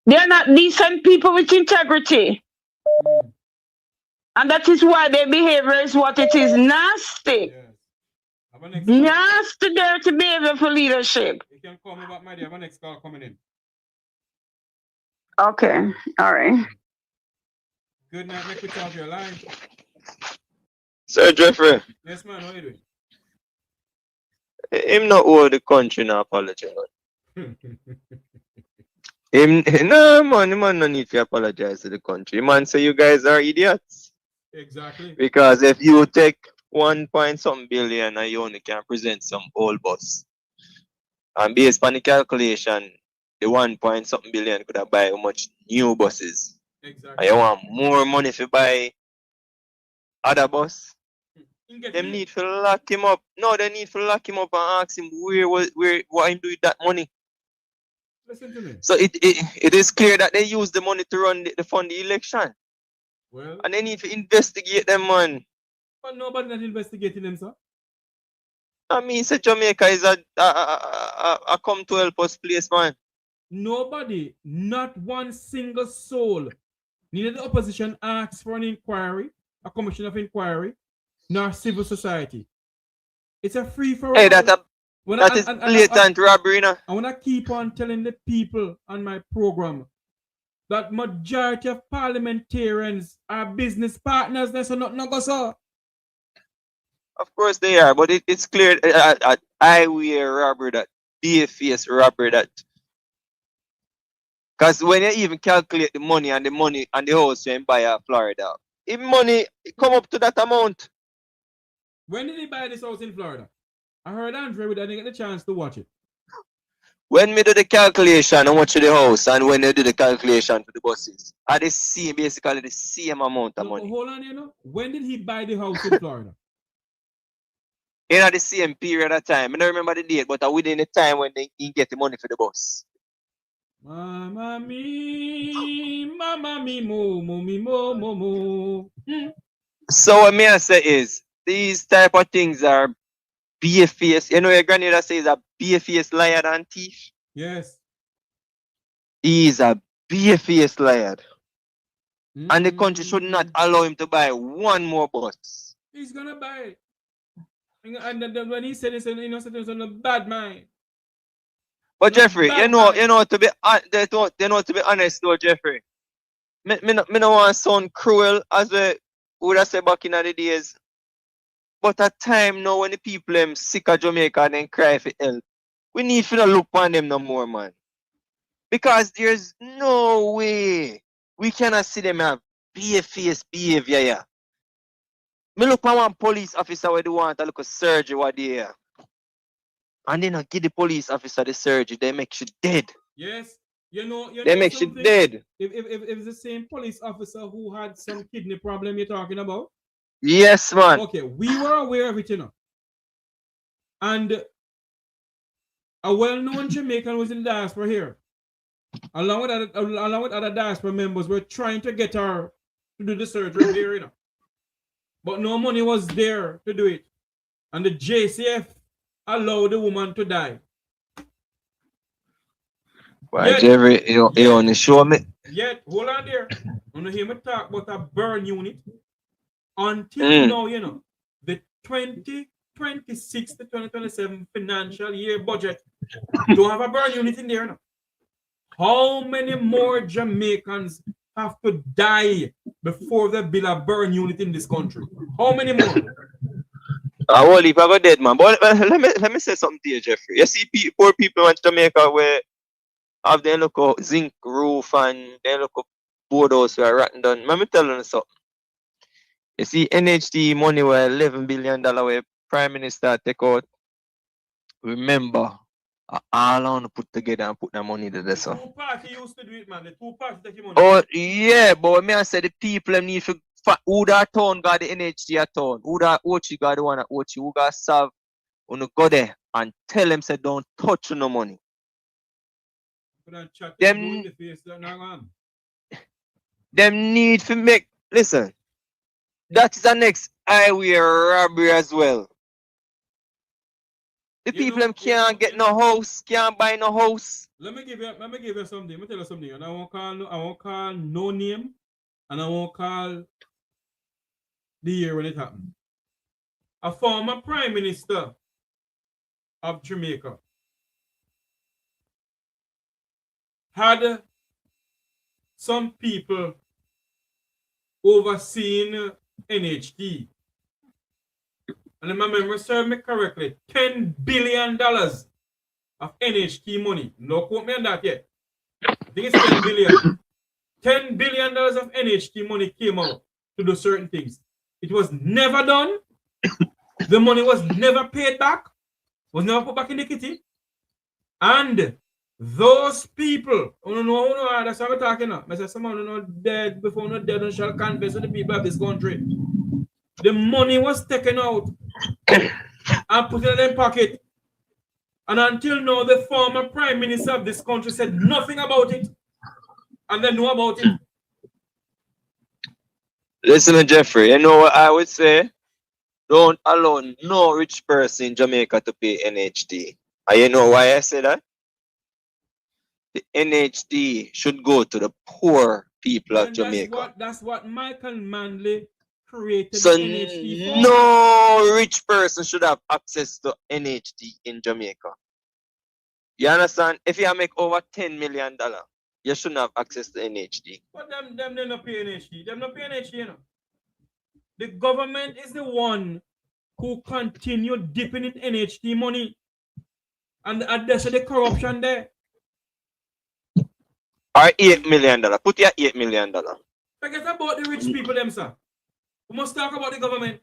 Speaker 8: They're not decent people with integrity. And that is why their behavior is what it is. Nasty.
Speaker 3: Yes.
Speaker 8: Nasty, dirty behavior for leadership.
Speaker 3: You can call me back, my dear. I have a next call coming in.
Speaker 8: Okay. All right.
Speaker 3: Good night. Make me talk your line.
Speaker 9: Sir Jeffrey.
Speaker 3: Yes, man. How are you doing?
Speaker 9: Him not owe the country no apology. No man no need to apologize to the country. Man say you guys are idiots.
Speaker 3: Exactly.
Speaker 9: Because if you take 1 point something billion and you only can present some old bus. And based on the calculation, the 1 point something billion could have buy how much new buses.
Speaker 3: Exactly.
Speaker 9: And you want more money to buy other bus. Them need to lock him up. No, they need to lock him up and ask him what him do with that money.
Speaker 3: Listen to me.
Speaker 9: So it is clear that they use the money to run the fund the election.
Speaker 3: Well,
Speaker 9: and they need to investigate them, man.
Speaker 3: But nobody not investigating them, sir.
Speaker 9: I mean, say Jamaica is a come to help us place, man.
Speaker 3: Nobody, not one single soul, neither the opposition asks for an inquiry, a commission of inquiry, nor civil society. It's a free for all.
Speaker 9: Hey, that is blatant robbery, no?
Speaker 3: I want to keep on telling the people on my program that majority of parliamentarians are business partners. That's not go, sir.
Speaker 9: Of course they are, but it's clear highway robbery, that BFS robbery, that. Because when you even calculate the money and the house you buy in Florida, if money come up to that amount.
Speaker 3: When did he buy this house in Florida? I heard Andre, but I didn't get the chance to watch it.
Speaker 9: When me do the calculation how much of the house and when they do the calculation for the buses, are the same, basically the same amount of money.
Speaker 3: Hold on, you know. When did he buy the house in Florida?
Speaker 9: In the same period of time. I don't remember the date, but within the time when he get the money for the bus.
Speaker 3: Mama me, mo.
Speaker 9: So what me I say is, these type of things are BFS. You know your granny that says a BFS liar than thief?
Speaker 3: Yes.
Speaker 9: He is a BFS liar. And the country should not allow him to buy one more bus.
Speaker 3: He's gonna buy it. And then when he said it's on a bad mind.
Speaker 9: But Jeffrey, you know to be honest though, Jeffrey. Me no want to sound cruel as we would have said back in the days. But at time now when the people sick of Jamaica and then cry for help, we need to look on them no more, man. Because there's no way We cannot see them have face behavior here. Me look for one police officer where they want a look at surgery what they here. And they not give the police officer the surgery, they make you dead.
Speaker 3: Yes.
Speaker 9: They make you dead.
Speaker 3: If it's the same police officer who had some kidney problem you're talking about.
Speaker 9: Yes, man.
Speaker 3: Okay, we were aware of it, you know. And a well-known Jamaican was in the diaspora here. Along with other diaspora members, we're trying to get her to do the surgery here, you know. But no money was there to do it. And the JCF allowed the woman to die.
Speaker 9: Why, Jerry, you only show me.
Speaker 3: Yet, hold on there. When you hear me talk about a burn unit, until now, you know, the 2026 to 2027 financial year budget don't have a burn unit in there now. How many more Jamaicans have to die before they build a burn unit in this country? How many more?
Speaker 9: I won't leave I go dead, man. But let me say something to you, Jeffrey. You see poor people in Jamaica where have their local zinc roof and their local board house were rotten down. Let me tell you something. You see NHT money were $11 billion where Prime Minister take out. Remember, all on put together and put the money to this.
Speaker 3: The two parties used to do it, man. The two parties take money.
Speaker 9: Oh, yeah, but me I say the people need to who that town got the NHT at town, who that Ochi got the one at Ochi, who got serve, who go there and tell them say don't touch no money. Them need to make, listen, that is the next highway robbery as well. The people them can't get no house, can't buy no house.
Speaker 3: Let me give you something. Let me tell you something. And I won't call no name, and I won't call the year when it happened. A former Prime Minister of Jamaica had some people overseeing NHT. And if my memory serves me correctly, $10 billion of NHT money. No quote me on that yet. I think it's 10 billion. $10 billion of NHT money came out to do certain things. It was never done. The money was never paid back. Was never put back in the kitty. And those people, that's what we're talking about. I say someone who not dead before not dead and shall confess to the people of this country. The money was taken out and put it in their pocket. And until now, the former Prime Minister of this country said nothing about it. And they know about it.
Speaker 9: Listen to Jeffrey, you know what I would say? Don't allow no rich person in Jamaica to pay NHT. And you know why I say that? The NHT should go to the poor people of Jamaica.
Speaker 3: That's what Michael Manley created
Speaker 9: so
Speaker 3: NHT for.
Speaker 9: No rich person should have access to NHT in Jamaica. You understand? If you make over $10 million, you shouldn't have access to NHT.
Speaker 3: But them they not pay NHT. Them not pay NHT, you know. The government is the one who continue dipping in NHT money. And there's the corruption there.
Speaker 9: Or $8 million. Put your $8 million.
Speaker 3: Forget about the rich people, them, sir. We must talk about the government.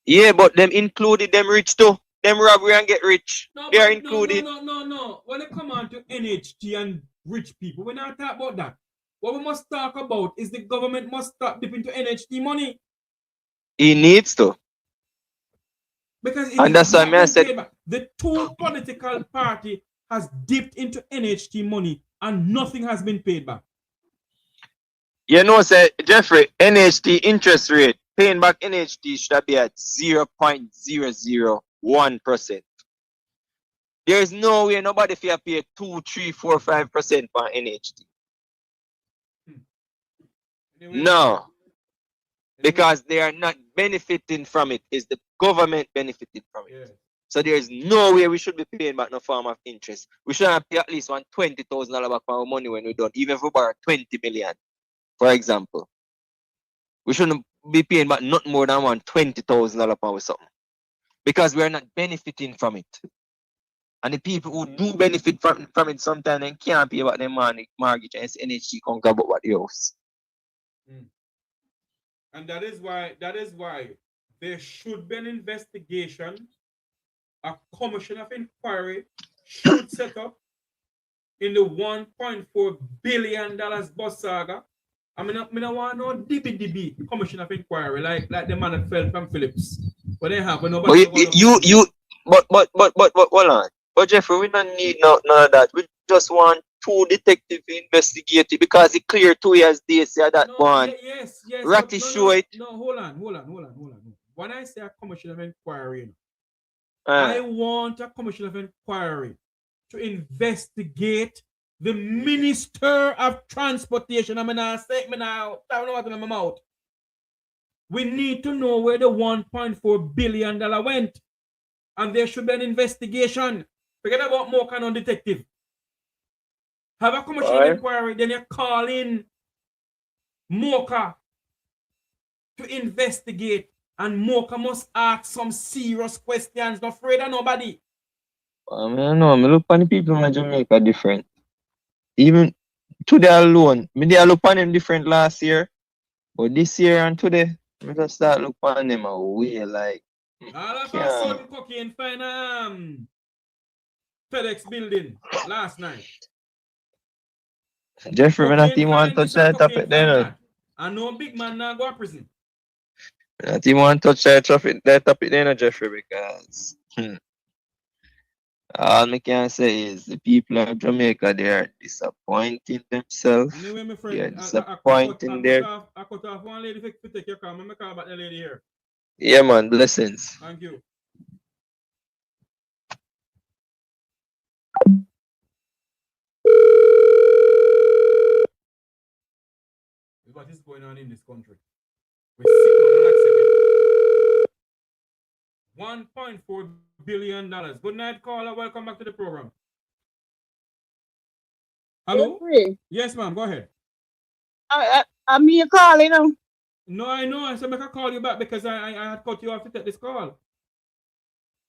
Speaker 9: Yeah, but them included them rich too. Them robbery and get rich.
Speaker 3: No,
Speaker 9: they are included.
Speaker 3: No. When it come on to NHT and rich people, we're not talking about that. What we must talk about is the government must start dipping into NHT money.
Speaker 9: He needs to.
Speaker 3: Because
Speaker 9: and that's why I said
Speaker 3: the two political party has dipped into NHT money and nothing has been paid back.
Speaker 9: You know, say Jeffrey, NHT interest rate, paying back NHT should be at 0.001%. There is no way nobody fear pay 2, 3, 4, 5% for NHT. No. Because they are not benefiting from it. It's the government benefiting from it. Yeah. So there is no way we should be paying back no form of interest. We should have pay at least $20,000 back for our money when we done, even if we borrow 20 million, for example. We shouldn't be paying back not more than $20,000 for something. Because we are not benefiting from it. And the people who do benefit from it sometimes they can't pay about their mortgage and it's NHG can't grab up what the house.
Speaker 3: And that is why there should be an investigation. A commission of inquiry should set up in the $1.4 billion bus saga. I mean, I don't want no DB commission of inquiry like the man that fell from Phillips. But they have nobody.
Speaker 9: But hold on. But Jeffrey, we don't need none of that. We just want two detectives to investigate it because it clear 2 years they say that one.
Speaker 3: Yes.
Speaker 9: Ratty show it.
Speaker 3: No, hold on. When I say a commission of inquiry, I want a commission of inquiry to investigate the Minister of Transportation. I don't know what's in my mouth. We need to know where the $1.4 billion went. And there should be an investigation. Forget about more kind of detective. Have a commission of inquiry, then you call in Mocha to investigate. And Mocha must ask some serious questions. Not afraid of nobody.
Speaker 9: I know. I look on the people in Jamaica different. Even today alone, I look on them different last year. But this year and today, I just start look on them a way like.
Speaker 3: All of a sudden, cocaine find FedEx building last night.
Speaker 9: Jeffrey, when I team want to touch that topic there.
Speaker 3: And no big man now go to prison.
Speaker 9: I team want to touch that topic there, Jeffrey, because all I can say is the people of Jamaica, they are disappointing themselves.
Speaker 3: Anyway, my friend,
Speaker 9: they are disappointing
Speaker 3: I cut off one lady to take your call. I'm going to call back the lady here.
Speaker 9: Yeah, man. Blessings.
Speaker 3: Thank you. What is going on in this country? We're $1.4 billion. Good night, caller. Welcome back to the program. Hello? Yes, ma'am. Go ahead.
Speaker 8: I'm me calling.
Speaker 3: No, I know. I said I can call you back because I had cut you off to take this call.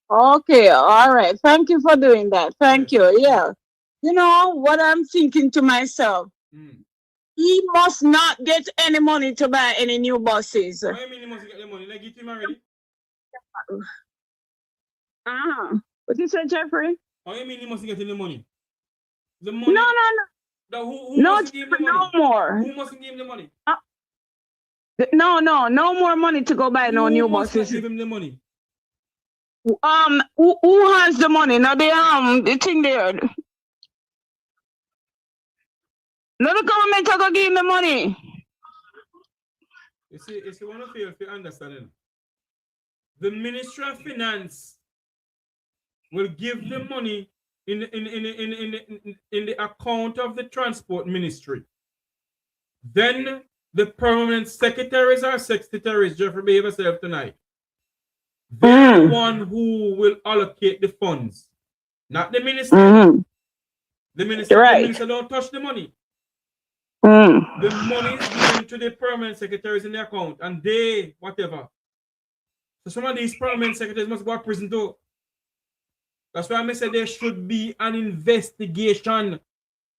Speaker 8: Okay, all right. Thank you for doing that. Thank you. Yeah. You know what I'm thinking to myself? He must not get any money to buy any new buses.
Speaker 3: What do you mean he must get the money? Like, get him already?
Speaker 8: What you said, Jeffrey?
Speaker 3: What do you mean he must get any money? The money?
Speaker 8: No.
Speaker 3: Who must give him the money?
Speaker 8: No more.
Speaker 3: Who must give him the money?
Speaker 8: No more money to go buy no new buses.
Speaker 3: Who give him the money?
Speaker 8: Who has the money? Now the thing there. No, the government are gonna give him the money.
Speaker 3: You see, one of you, if you understand, the Ministry of Finance will give the money in the account of the Transport Ministry. Then the permanent secretaries or secretaries, Jeffrey, behave yourself tonight. They're the one who will allocate the funds, not the minister. The minister don't touch the money. The money is given to the permanent secretaries in the account, and they whatever. So some of these permanent secretaries must go to prison too. That's why I said there should be an investigation,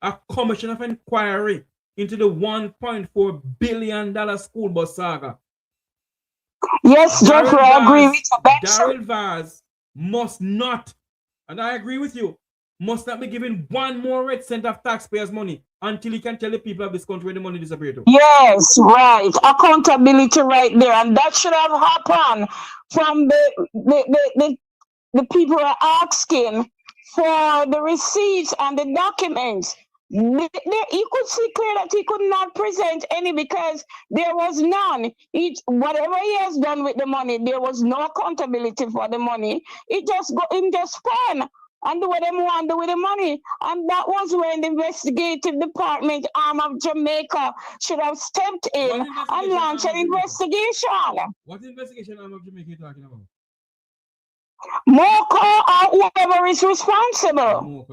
Speaker 3: a commission of inquiry into the $1.4 billion school bus saga.
Speaker 8: Yes, Jeffrey, I agree with you.
Speaker 3: Daryl Vaz must not, and I agree with you, must not be given one more red cent of taxpayers' money until he can tell the people of this country where the money disappeared to.
Speaker 8: Yes, right. Accountability right there. And that should have happened from the people who are asking for the receipts and the documents. You could see clear that he could not present any because there was none. Whatever he has done with the money, there was no accountability for the money. He just spend and do what they want to do with the money. And that was when the investigative department arm of Jamaica should have stepped in and launched an investigation.
Speaker 3: What investigation arm of Jamaica are you talking about?
Speaker 8: Mocha or whoever is responsible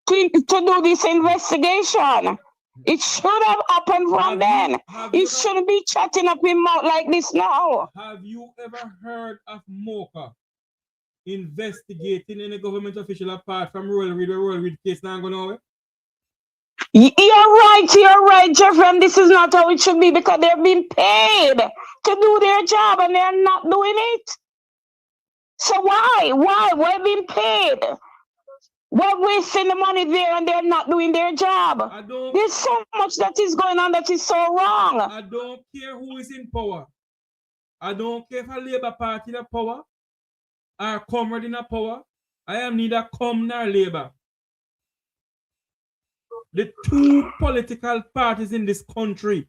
Speaker 8: to do this investigation. It should have happened from then. He shouldn't be chatting up his mouth like this now.
Speaker 3: Have you ever heard of Mocha investigating any government official apart from Royal Reid case now going nowhere?
Speaker 8: You're right, Jeffrey, and this is not how it should be because they're being paid to do their job and they're not doing it. So why? We're being paid. We're wasting the money there and they're not doing their job. There's so much that is going on that is so wrong.
Speaker 3: I don't care who is in power. I don't care if a Labour Party in power or Comrade in power. I am neither Com nor Labour. The two political parties in this country.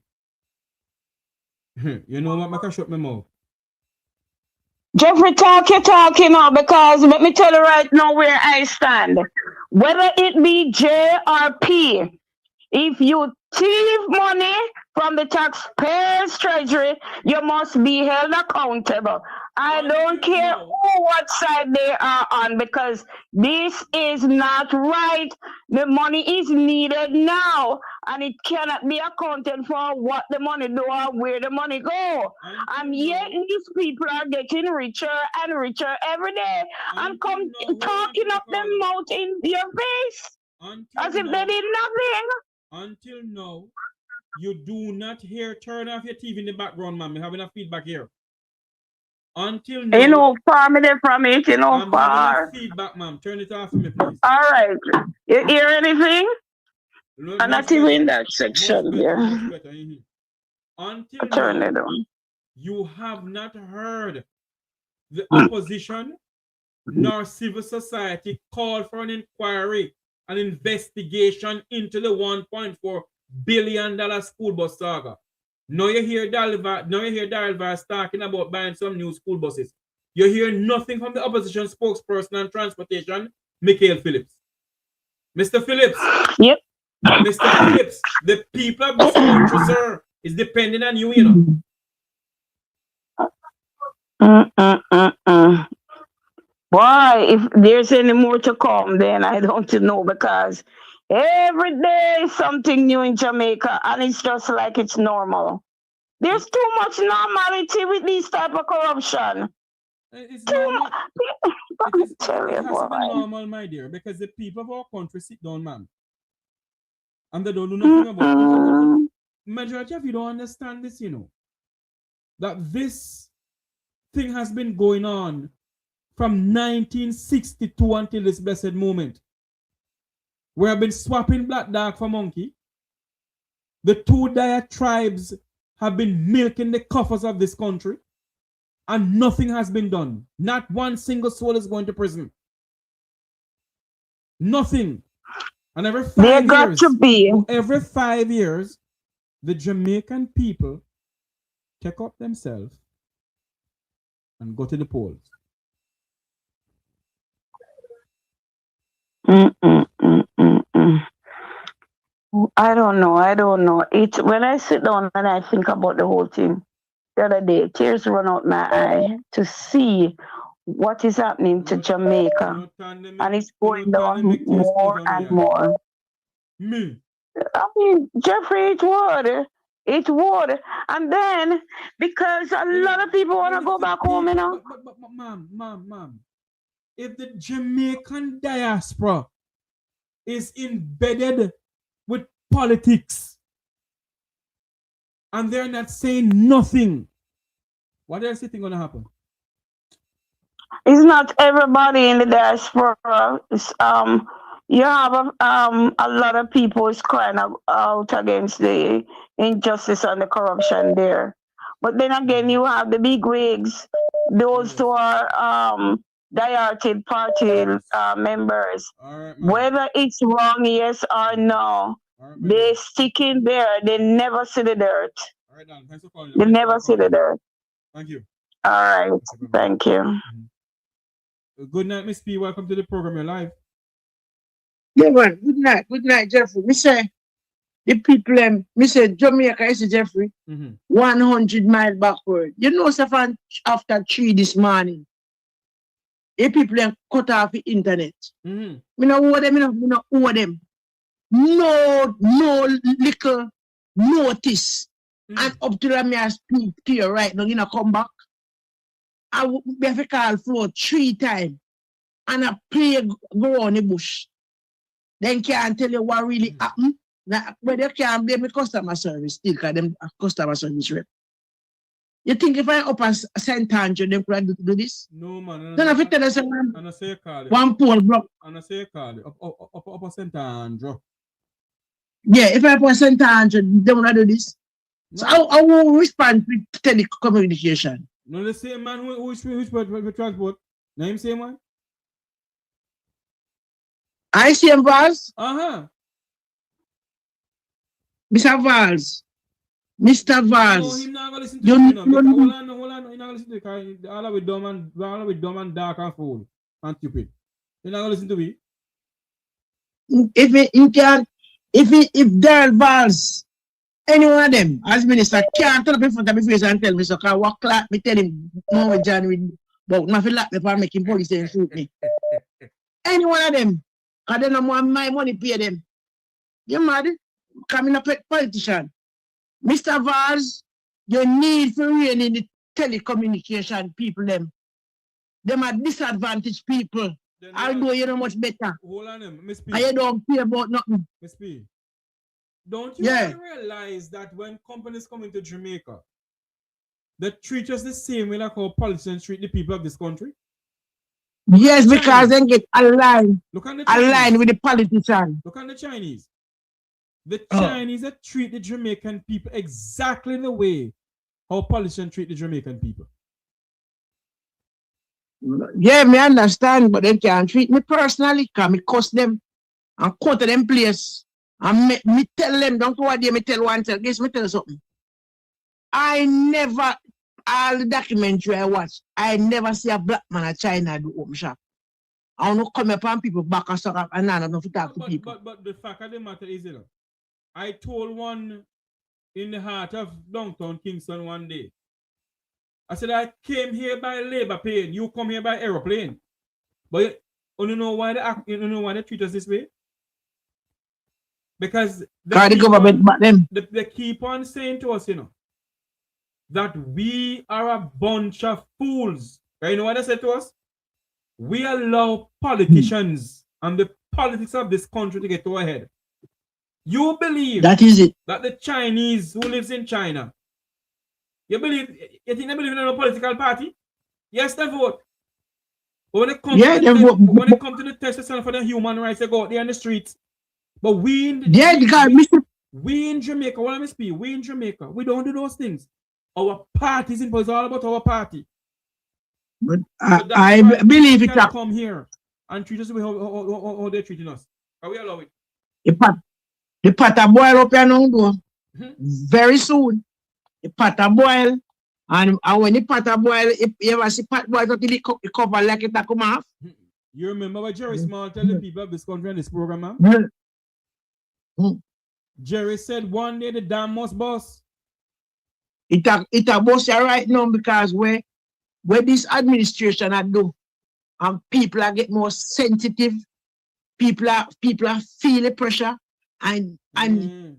Speaker 3: You know what? I can shut my mouth.
Speaker 8: Jeffrey, you're talking now because let me tell you right now where I stand. Whether it be J or P, if you thief money from the taxpayers' treasury, you must be held accountable. I don't care what side they are on because this is not right. The money is needed now and it cannot be accounted for what the money do or where the money go. And yet these people are getting richer and richer every day and come talking up their mouth in your face as if they did nothing.
Speaker 3: Until now, you do not hear, turn off your TV in the background, ma'am. We're having a feedback here. Until now.
Speaker 8: You know, far me from it, you know,
Speaker 3: I'm
Speaker 8: far.
Speaker 3: having a feedback, ma'am. Turn it off for me, please.
Speaker 8: All right. You hear anything?
Speaker 3: No,
Speaker 8: I'm not even in that section here.
Speaker 3: Until
Speaker 8: Turn
Speaker 3: now,
Speaker 8: it on.
Speaker 3: you have not heard the opposition nor civil society call for an inquiry, an investigation into the $1.4 billion school bus saga. Now you hear Dalvas talking about buying some new school buses. You hear nothing from the opposition spokesperson on transportation, Michael Phillips. Mr. Phillips.
Speaker 8: Yep.
Speaker 3: Mr. Phillips, the people of this country, sir, is depending on you, you
Speaker 8: know. Boy, if there's any more to come, then I don't know because every day something new in Jamaica and it's just like it's normal. There's too much normality with this type of corruption.
Speaker 3: It's normal. It has to be normal, my dear, because the people of our country sit down, ma'am. And they don't do nothing about it. Majority of you don't understand this, you know. That this thing has been going on from 1962 until this blessed moment. We have been swapping black dog for monkey. The two diatribes have been milking the coffers of this country. And nothing has been done. Not one single soul is going to prison. Nothing. And every 5 years, the Jamaican people take up themselves and go to the polls.
Speaker 8: I don't know. When I sit down and I think about the whole thing, the other day, tears run out my eye to see what is happening to Jamaica. And it's going down more and more. I mean, Jeffrey, it would. And then, because a lot of people want to go back home, you know.
Speaker 3: But ma'am, if the Jamaican diaspora is embedded with politics and they're not saying nothing, what else do you think going to happen?
Speaker 8: It's not everybody in the diaspora. You have a lot of people is crying out against the injustice and the corruption there. But then again, you have the big wigs, those who are diarted party members. Right, whether it's wrong, yes or no, they stick in there. They never see the dirt.
Speaker 3: All right, Dan. Thanks for calling.
Speaker 8: They never see the dirt.
Speaker 3: Thank you.
Speaker 8: All right. Thank you.
Speaker 3: Good night, Miss P. Welcome to the program. You're live.
Speaker 10: Yeah, man. Good night, Jeffrey. Me say the people, me say Jamaica is Jeffrey. 100 miles backward. You know, Stefan, after 3 this morning, the people cut off the internet. Me no owe them, me no owe them. No little notice. And up to them, I speak to you right now, you know, come back. I would be a call for 3 times and a play go on the bush. Then can't tell you what really happened. Now, but you can't blame the customer service still because them customer service rep. You think if I up a St. Andrew, them could do this?
Speaker 3: No, man.
Speaker 10: Then if you tell us one pole block.
Speaker 3: And I say call it up a St. Andrew.
Speaker 10: Yeah, if I up a St. Andrew, they will not do this. No. So I will respond to telecommunication.
Speaker 3: No, the same man who transport. Name same one?
Speaker 10: I see him, Vals.
Speaker 3: Uh-huh.
Speaker 10: Mr. Vals. Mr. Vals.
Speaker 3: No, he's not going to listen to you. Hold on. He's not going to listen to you because all of it dumb and dark and fool and stupid. He's not going to listen to me.
Speaker 10: If Daryl Vals, any one of them, as minister, can't turn up in front of my face and tell me, so can walk like me tell him, no, with John, but nothing like me for making police and shoot me. Any one of them. Because they don't want my money pay them. You mad? Coming up a politician. Mr. Vaz, you need for real in the telecommunication people them. Them are disadvantaged people. Although you know much better.
Speaker 3: Hold on them, Miss P.
Speaker 10: And you don't care about nothing.
Speaker 3: Miss P. Don't you realize that when companies come into Jamaica, they treat us the same way like how politicians treat the people of this country?
Speaker 10: Yes, because they get aligned with the politician.
Speaker 3: Look at the Chinese. The Chinese that treat the Jamaican people exactly the way how politicians treat the Jamaican people.
Speaker 10: Yeah, me understand, but they can't treat me personally because me cost them and cut them place. And me tell them, don't go out there, me tell one, tell this, me tell something. I never, all the documentary I watch, I never see a black man in China do home shop. I don't come upon people back and stuff and I don't know to talk to people.
Speaker 3: But the fact of the matter is, you know, I told one in the heart of downtown Kingston one day. I said, I came here by labor plane. You come here by aeroplane. But you know why they treat us this way? Because
Speaker 10: the government back them.
Speaker 3: They keep on saying to us, you know, that we are a bunch of fools. You know what they said to us? We allow politicians and the politics of this country to get to our head. You believe
Speaker 10: that is it.
Speaker 3: That the Chinese who lives in China, you think they believe in a political party? Yes, they vote. But when it comes to the test for the human rights, they go out there on the streets. But we in Jamaica, what I speak, we in Jamaica, we don't do those things. Our parties in all about our party.
Speaker 10: But I believe it can
Speaker 3: come here and treat us the way how they're treating us. Are we allow it?
Speaker 10: The pot a boil up here now, very soon. The pot a boil, and when the pot a boil, if you ever see pot boil until the cover like it a come off.
Speaker 3: You remember what Jerry Small tell the people of this country in this program, man? Jerry said one day the dam must bust.
Speaker 10: It a bust right now because where this administration are do, and people are get more sensitive, people are feel the pressure, and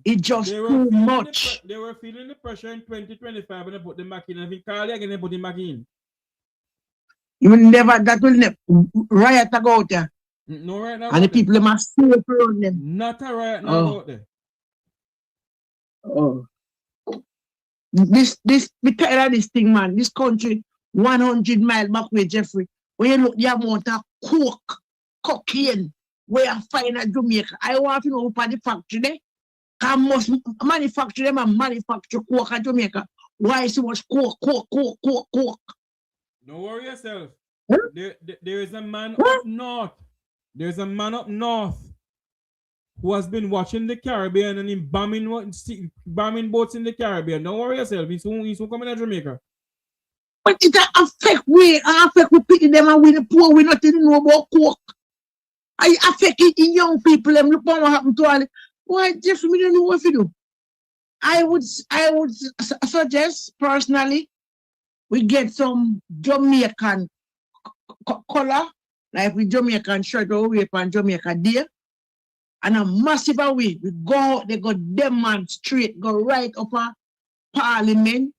Speaker 10: it just too much.
Speaker 3: They were feeling the pressure in 2025 when they put them back in, and if you call it again, they put them back in.
Speaker 10: You will never, that will never, riot to go out there.
Speaker 3: No riot now.
Speaker 10: And the people must stay around them.
Speaker 3: Not a riot now out there.
Speaker 10: Oh. We tired of this thing, man. This country, 100 miles back way, Jeffrey. When you look the amount of cocaine, where you find at Jamaica, I want to know about the factory there. Because most manufacture them and manufacture coke at Jamaica. Why so much coke?
Speaker 3: Don't worry yourself. Huh? There is a man up north. There's a man up north who has been watching the Caribbean and in bombing boats in the Caribbean. Don't worry yourself. He's soon coming to Jamaica.
Speaker 10: But it affect we pity them and we the poor, we not even know about coke. I affect it in young people, them look what happened to all. Why, Jeffrey, we don't know what to do. I would suggest personally we get some Jamaican color, like with Jamaican shirt or we on Jamaica Day, and a massive way. We go out, they go demonstrate, go right up a parliament,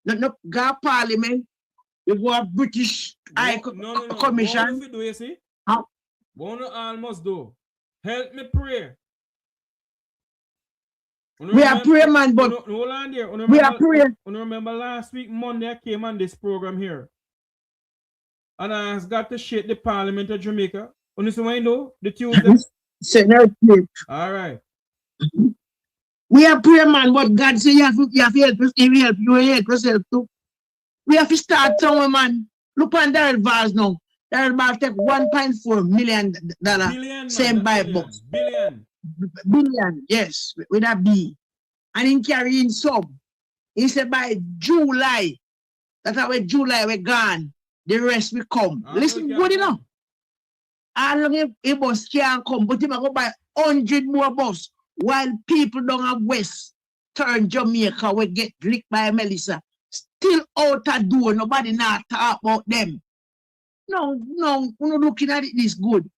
Speaker 10: not go parliament, You go a British High Commission.
Speaker 3: What do you see?
Speaker 10: How?
Speaker 3: What almost do? Help me pray.
Speaker 10: We are praying, man, but
Speaker 3: hold on there.
Speaker 10: We are praying.
Speaker 3: Remember last week, Monday, I came on this program here. And I got to shake the Parliament of Jamaica. On this window, the Tuesday. All right.
Speaker 10: We are praying, man, but God say you have to help us. If you help, you help yourself too. We have to start somewhere, man. Look on Daryl Vaz now. Daryl Vaz take $1.4 million. Same by books. Billion, yes, with a B. And in carrying sub. He said by July, that's how July we're gone. The rest will come. Listen, good enough. How long a bus can't come, but he might go buy 100 more bus while people down at West turn Jamaica will get licked by Melissa. Still out a door, nobody not talk about them. No, we're not looking at it this good.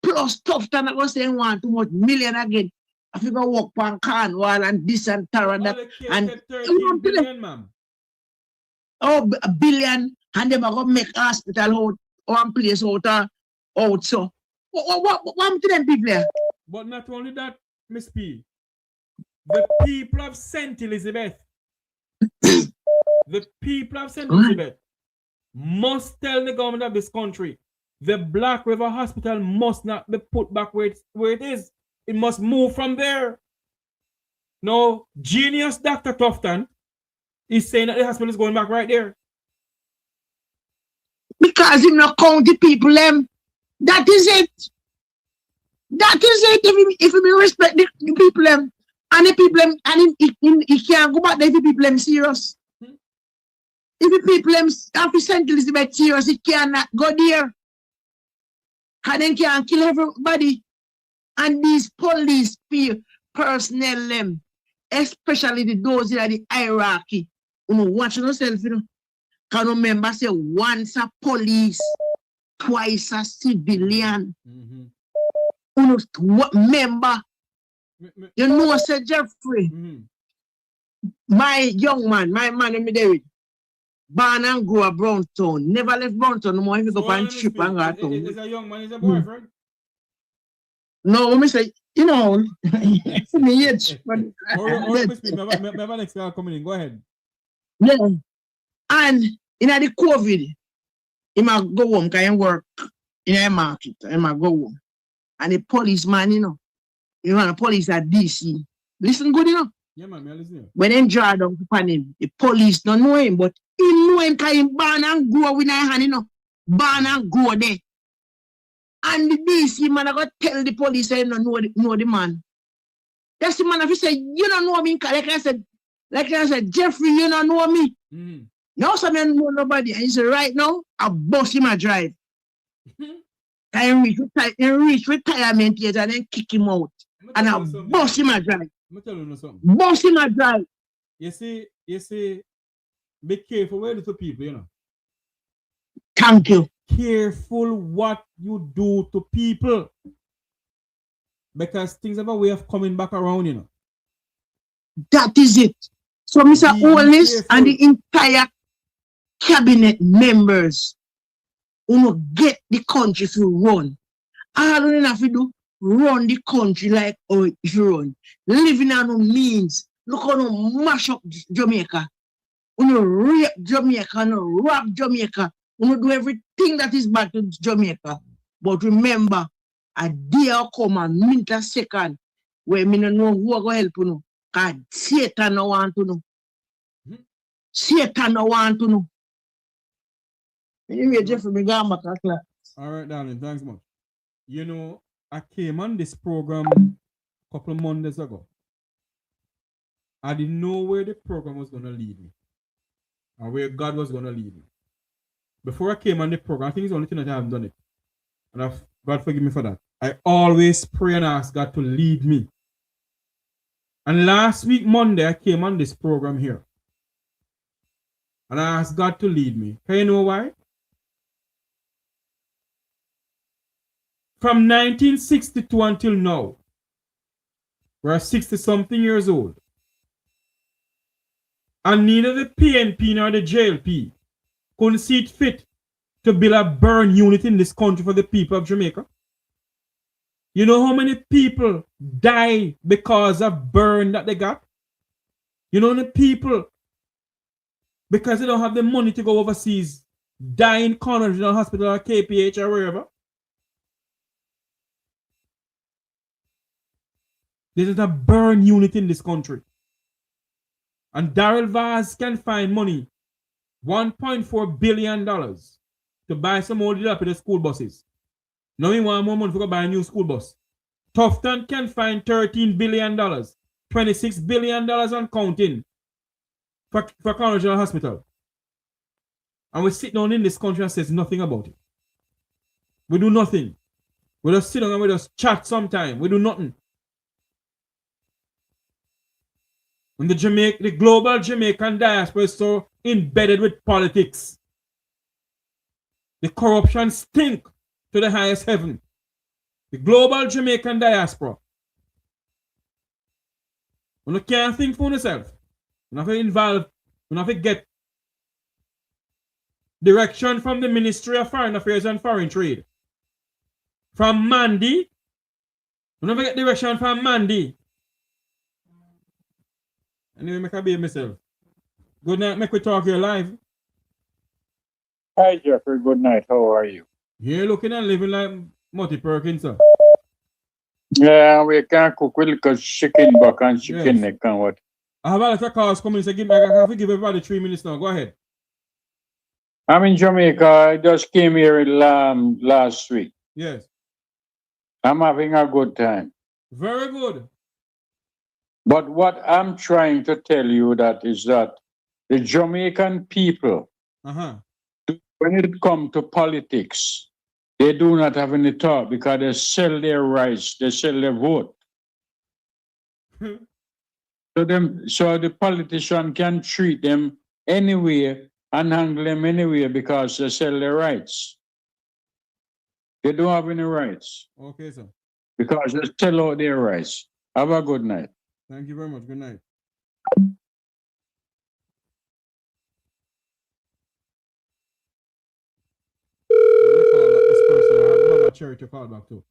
Speaker 10: Plus Tufton, I was saying want too much million again. I think I walk on Cornwall and this and that. And
Speaker 3: 13 billion, ma'am.
Speaker 10: Oh, a billion, and them are going to make hospital out, one place out. So, what to them people there?
Speaker 3: But not only that, Miss P. The people of St. Elizabeth, must tell the government of this country, the Black River Hospital must not be put back where it is. It must move from there. No, genius Dr. Tufton is saying that the hospital is going back right there.
Speaker 10: Because him not count the people them. That is it. That is it. If we respect the people them, and the people them, and he can't go back there if the people them serious. If the people them have to St. Elizabeth serious, he cannot go there. And then can kill everybody. And these police personnel them, especially those in the hierarchy, watch yourself, Can remember say once a police, twice a civilian. Member, you know, say Jeffrey, my young man, my man, David, born and grew up Browntown, never left Browntown no more. If you go on ship and go to.
Speaker 3: Is a young man, is a boyfriend?
Speaker 10: No, let me say, you know, for me age.
Speaker 3: Remember next guy coming in. Go ahead.
Speaker 10: Yeah, and in the COVID, he might go home, can work in a market. He might go home, and the policeman, the police at DC. Listen good,
Speaker 3: Yeah, man, listen.
Speaker 10: When they draw down upon him, the police don't know him, but he know him because he born and grow with his hand, born and grow there. And the DC man, I got tell the police, I don't know the man. That's the man, if he say, you don't know me, like I said, Jeffrey, you don't know me. Now some men know nobody. And he said, right now, I bust him a drive. I reach retirement age and then kick him out. And I bust him a drive.
Speaker 3: I'm tell you something.
Speaker 10: Bust him a drive.
Speaker 3: You see, be careful with little people,
Speaker 10: Thank you.
Speaker 3: Careful what you do to people. Because things have a way of coming back around,
Speaker 10: That is it. So Mr. Holness and the entire cabinet members who get the country to run. All you have to do, run the country like how it run. Living on no means. Look how no mash up Jamaica. Rape Jamaica, rob Jamaica. Do everything that is bad to Jamaica. But remember, a day will come and minute a second where me don't know who are going to help you. Because Satan no want to know. Satan no want to know. Anyway, Jeffrey, me go back to class.
Speaker 3: All right, darling, thanks much. I came on this program a couple of Mondays ago. I didn't know where the program was going to lead me and where God was going to lead me. Before I came on the program, I think it's the only thing that I haven't done it. And God forgive me for that. I always pray and ask God to lead me. And last week, Monday, I came on this program here. And I asked God to lead me. Can you know why? From 1962 until now, we're 60-something years old. And neither the PNP nor the JLP couldn't see it fit to build a burn unit in this country for the people of Jamaica? You know how many people die because of burn that they got? You know how many people, because they don't have the money to go overseas, die in Cornwall Regional Hospital or KPH or wherever? There is a burn unit in this country. And Daryl Vaz can find money, $1.4 billion, to buy some old dilapidated school buses. Now he want more money to go buy a new school bus. Tufton can find $13 billion, $26 billion and counting for Cornwall Regional Hospital. And we sit down in this country and says nothing about it. We do nothing. We just sit down and we just chat sometime. We do nothing. When the global Jamaican diaspora is so embedded with politics, the corruption stink to the highest heaven. The global Jamaican diaspora. When you can't think for yourself, you have to involve, you have to get direction from the Ministry of Foreign Affairs and Foreign Trade. From Mandy, you have to get direction from Mandy. Anyway, make a be myself. Good night, make we talk here live.
Speaker 11: Hi, Jeffrey. Good night. How are you?
Speaker 3: You're looking and living like Mutty Perkins, sir.
Speaker 11: Yeah, we can cook with little chicken back and chicken neck and what.
Speaker 3: I have a lot of calls coming, so I have to give everybody 3 minutes now. Go ahead.
Speaker 11: I'm in Jamaica. I just came here last week.
Speaker 3: Yes.
Speaker 11: I'm having a good time.
Speaker 3: Very good.
Speaker 11: But what I'm trying to tell you that is that the Jamaican people, when it comes to politics, they do not have any thought because they sell their rights, they sell their vote. So the politician can treat them anyway and handle them anyway because they sell their rights. They don't have any rights.
Speaker 3: Okay, sir.
Speaker 11: Because they sell out their rights. Have a good night.
Speaker 3: Thank you very much. Good night. This person, I have another cherry to call back to.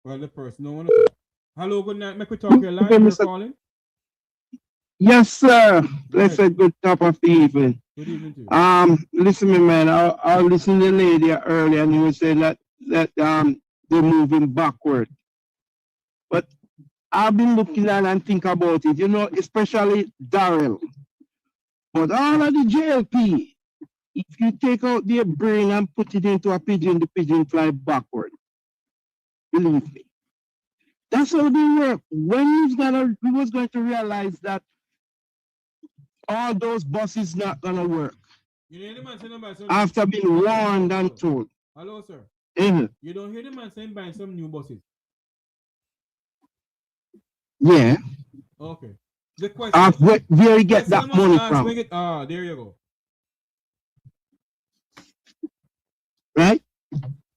Speaker 3: Well, the person, no one. Hello, good night. Make we talk here live. You're calling?
Speaker 12: Yes, sir. Blessed good top of the evening.
Speaker 3: Good evening to you.
Speaker 12: Listen, me man. I listened to the lady earlier, and he was saying that they're moving backward. But I've been looking at and think about it. You know, especially Daryl. But all of the JLP, if you take out their brain and put it into a pigeon, the pigeon fly backward. Believe me. That's how they work. When we was going to realize that all those buses not gonna work.
Speaker 3: You hear the man saying
Speaker 12: after being warned and told.
Speaker 3: Hello, sir.
Speaker 12: Mm-hmm.
Speaker 3: You don't hear the man saying buying some new buses?
Speaker 12: Yeah.
Speaker 3: Okay. The question
Speaker 12: where you get that money from?
Speaker 3: There you go.
Speaker 12: Right?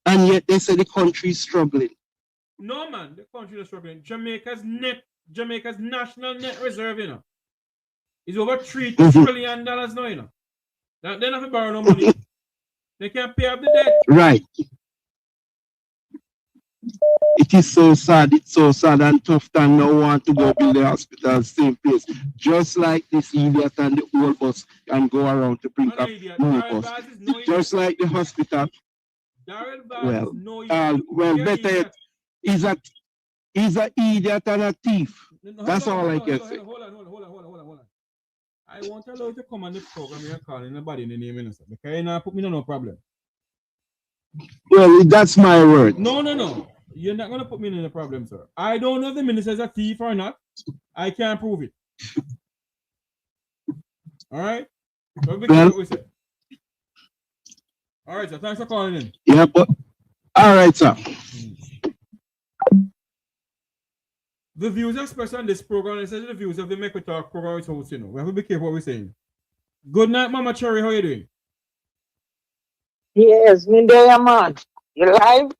Speaker 12: And yet they say the country is struggling.
Speaker 3: No, man, the country is struggling. Jamaica's national net reserve, you know, is over $3 trillion now, you know. They don't have to borrow no money. They can't pay off the debt.
Speaker 12: Right. It is so sad. It's so sad and Tufton now want to go build the hospital same place. Just like this idiot and the old bus can go around to bring up more bus. Just like the better yet, he's an idiot and a thief. That's all I can say.
Speaker 3: Hold on. I won't allow you to come on the program and call anybody in the name, minister, because you not put me in no problem.
Speaker 12: Well, that's my word.
Speaker 3: No. You're not going to put me in a problem, sir. I don't know if the minister is a thief or not. I can't prove it. All right? So what we say. All right, sir. Thanks for calling in.
Speaker 12: Yeah, but all right, sir.
Speaker 3: The views expressed on this program is the views of the Make We Talk program is host, you know. We have to be careful what we're saying. Good night, Mama Cherry. How are you doing?
Speaker 13: Yes, me there, man. You live?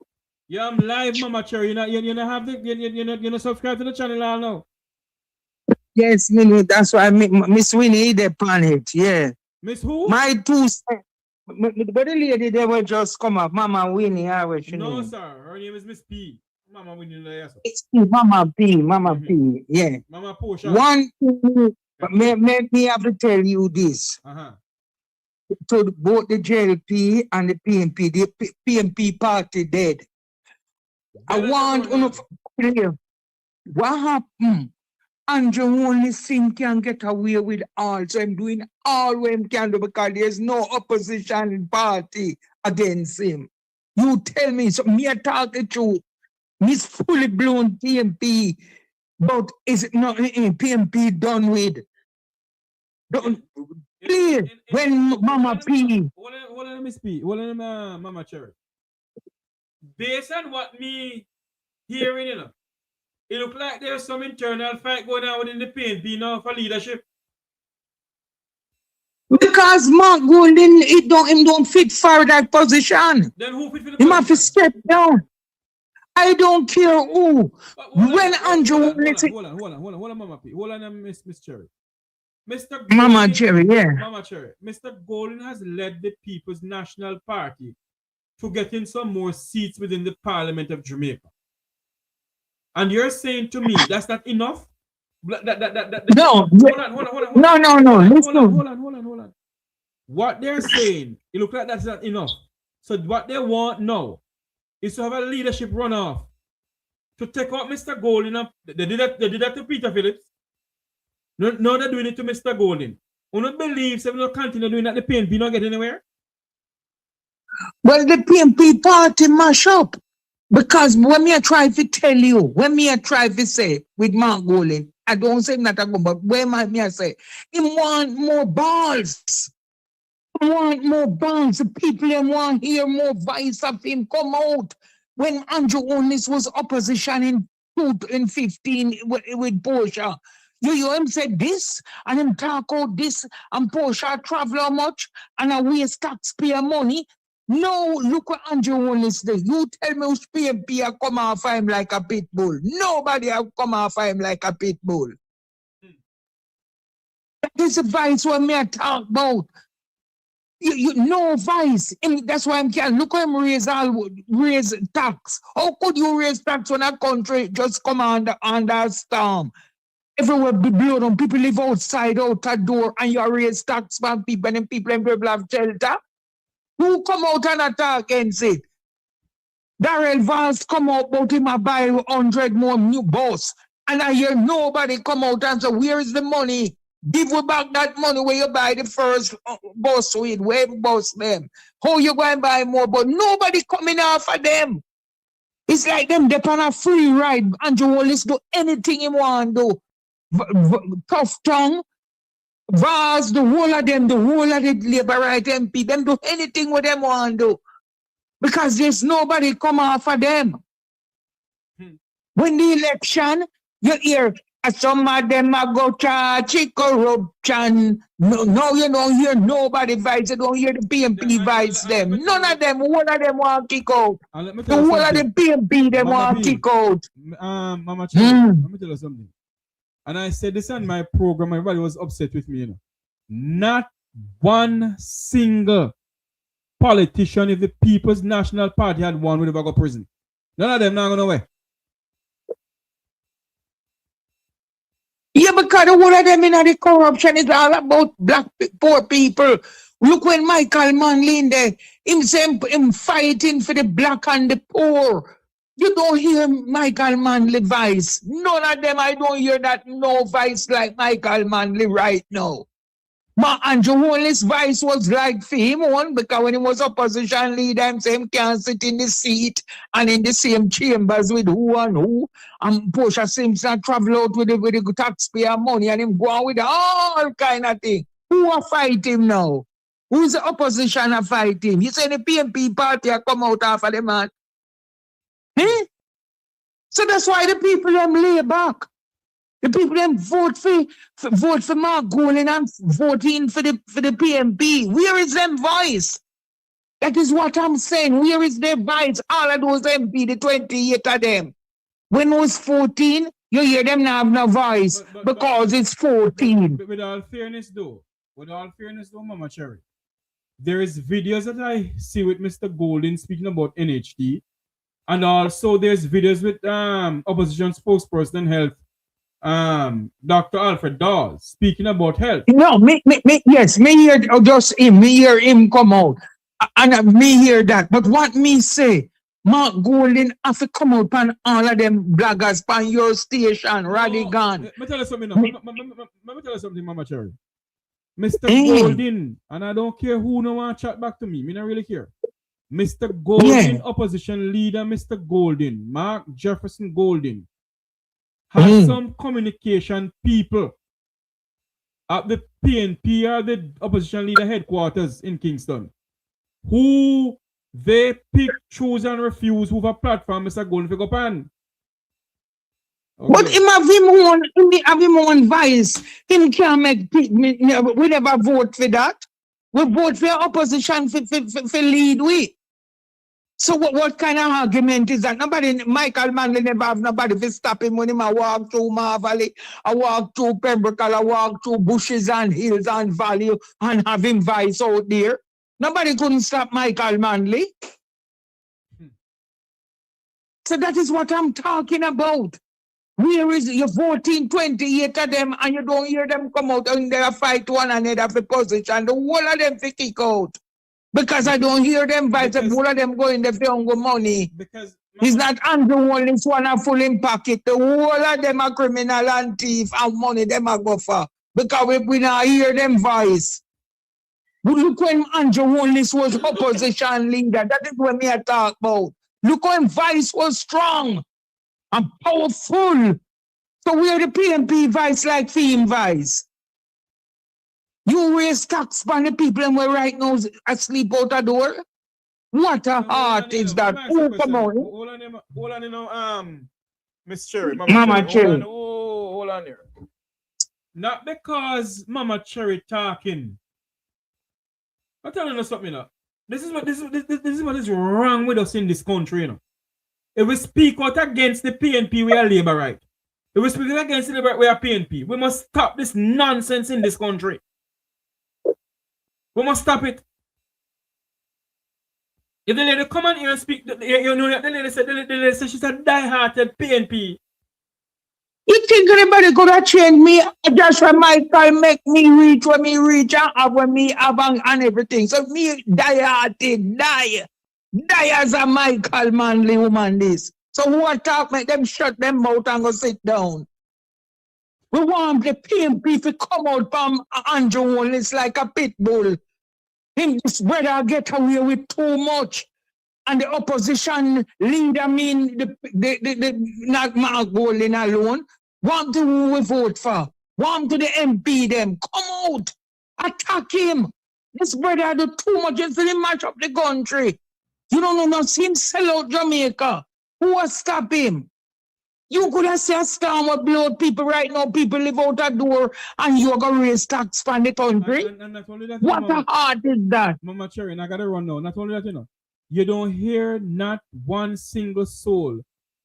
Speaker 3: Yeah, I'm live, Mama Cherry. You not have the you not subscribe to the channel all now.
Speaker 10: Yes, that's why Miss Winnie they plan it. Yeah.
Speaker 3: Miss who?
Speaker 10: My two but the lady they will just come up. Mama Winnie, how was she
Speaker 3: No,
Speaker 10: name?
Speaker 3: sir. Her name is Miss P. Mama Winnie, yes.
Speaker 10: It's Mama P. Yeah.
Speaker 3: Mama Portia.
Speaker 10: One thing, make me have to tell you this. So both the JLP and the PMP, the PMP party dead. I want to clear. What happened? Andrew only Sim can get away with all, so I'm doing all what he can do because there's no opposition party against him. You tell me, so me I talk the truth. Miss fully blown PMP, but is it not PMP done with? Don't please when Mama P.
Speaker 3: Hold on, Miss P. Hold on, Mama Cherry. Based on what me hearing, you know, it look like there's some internal fight going on within the PNP now for leadership.
Speaker 10: Because Mark Golden, him don't fit for that position.
Speaker 3: Then who fit for the
Speaker 10: position? He have to step down. I don't care who. When Andrew
Speaker 3: hold on, Mama P. Hold on, Miss Cherry. Mr. Golden,
Speaker 10: Mama Cherry, yeah.
Speaker 3: Mama Cherry. Mr. Golden has led the People's National Party to getting some more seats within the Parliament of Jamaica. And you're saying to me that's not enough?
Speaker 10: No.
Speaker 3: Hold on. What they're saying, it looks like that's not enough. So what they want now is to have a leadership runoff to take out Mr. Golden. They did that to Peter Phillips. No, they're doing it to Mr. Golden. You don't believe they will continue doing that, the PNP not get anywhere?
Speaker 10: Well, the PNP party mash up. Because when me I try to tell you, when me I try to say with Mark Golden, I don't say not a go, but when me I say, he want more balls. He want more balls. The people they want to hear more voice of him come out. When Andrew Onlis was opposition in 2015 with Portia, you him said this, and him talk out this, and Portia travel how much, and I waste taxpayer money. No, look what Andrew Onlis did. You tell me who's PMP have come off him like a pit bull. Nobody have come off him like a pit bull. That is the vice what me I talk about. You no vice. And that's why I'm can look at him raise tax. How could you raise tax when a country just come under a storm? Everywhere be blown on, people live outside, out a door, and you raise tax from people, and people have shelter. Who come out and attack against it? Darrell Vance come out about him a buy 100 more new bus. And I hear nobody come out and say, where is the money? Give we back that money where you buy the first bus with, where you bus them. How you going to buy more? But nobody coming off of them. It's like them, they on a free ride. Andrew Wallace do anything he want to do. Tough tongue. Vaz, the whole of the Labour right MP, them do anything what them want to do. Because there's nobody come off of them. When the election, you hear some of them are go charge corruption. No, you don't hear nobody vice. You don't hear the PMP vice them. None of them, one of them want to kick out. The whole of the PMP, them want to kick out.
Speaker 3: Mama Cherry, let me tell you something. And I said this on my program, everybody was upset with me, you know. Not one single politician, if the People's National Party had won, would have got prison. None of them not going away.
Speaker 10: Yeah, because the whole of them in the corruption is all about black poor people. Look when Michael Manley in there, him fighting for the black and the poor. You don't hear Michael Manley voice. None of them, I don't hear that no voice like Michael Manley right now. But Andrew Hollis' voice was like for him one, because when he was opposition leader, him say him can't sit in the seat and in the same chambers with who and who. And Portia Simpson travel out with the taxpayer money and him go on with all kind of thing. Who are fight him now? Who's the opposition are fight him? You say the PMP party are come out after the man. So that's why the people them lay back. The people them vote for Mark Golden and voting for the PMP. Where is them voice? That is what I'm saying. Where is their vice? All of those MP, the 28 of them. When it was 14, you hear them now have no voice because it's 14.
Speaker 3: With all fairness though, Mama Cherry, there is videos that I see with Mr. Golden speaking about NHD, and also there's videos with opposition spokesperson and health, Dr. Alfred Dawes speaking about health.
Speaker 10: No, me hear just him. Me hear him come out, and me hear that. But what me say, Mark Golden have to come out on all of them bloggers on your station, Radigan.
Speaker 3: Let me tell you something now. Let me tell you something, Mama Cherry. Mr. Golden, and I don't care who no want to chat back to me. Me not really care. Mr. Golden, opposition leader, Mr. Golden, Mark Jefferson Golden, has some communication people at the PNP or the opposition leader headquarters in Kingston who they pick, choose, and refuse who have a platform Mr. Golden to go pan. Okay.
Speaker 10: But him have him own vice. Him can't make we never vote for that. We vote for opposition for lead we. So what kind of argument is that? Michael Manley never have nobody to stop him when he walk through Valley, I walk through Pembroke, I walk through bushes and hills and valley and have him vice out there. Nobody couldn't stop Michael Manley. So that is what I'm talking about. Where is you 14, 28 of them and you don't hear them come out and they fight one another for position. The whole of them to kick out. Because I don't hear them fight, the whole of them go in the finger money. Because it's not Andrew Wallace one a full in pocket. The whole of them are criminal and thief and money them a go for. Because we not hear them voice. But look when Andrew Wallace was opposition leader. That is what me I talk about. Look when voice was strong and powerful. So we are the PNP vice like theme vice. You raise tax on the people and we're right now asleep out the door. What a heart is that? Oh, come on.
Speaker 3: Hold on, Miss Cherry.
Speaker 10: Mama Cherry.
Speaker 3: Hold on here. Not because Mama Cherry talking. I'm telling you something, you know. This is what is wrong with us in this country, you know. If we speak out against the PNP, we are labor right. If we speak out against the labor right, we are PNP. We must stop this nonsense in this country. We must stop it. If the lady come on here and speak, you know that the lady said she's a die-hearted PNP.
Speaker 10: You think anybody could have changed me? Just when Michael make me reach when me reach and have when me have and everything. So me die-hearted, die as a Michael Manley woman this. So who talk make them shut them mouth and go sit down. We want the PNP to come out from Andrew Wallace like a pit bull. Him, this brother get away with too much. And the opposition leader, not Mark Golden alone, want to who we vote for. Want to the MP them. Come out. Attack him. This brother do too much until he match up the country. You don't know, see him sell out Jamaica. Who will stop him? You could have said a storm of blood people right now. People live out a door and you're going to raise tax from the country.
Speaker 3: And not only that,
Speaker 10: what a heart is that?
Speaker 3: Mama Cherry, and I got to run now. Not only that, you know, you don't hear not one single soul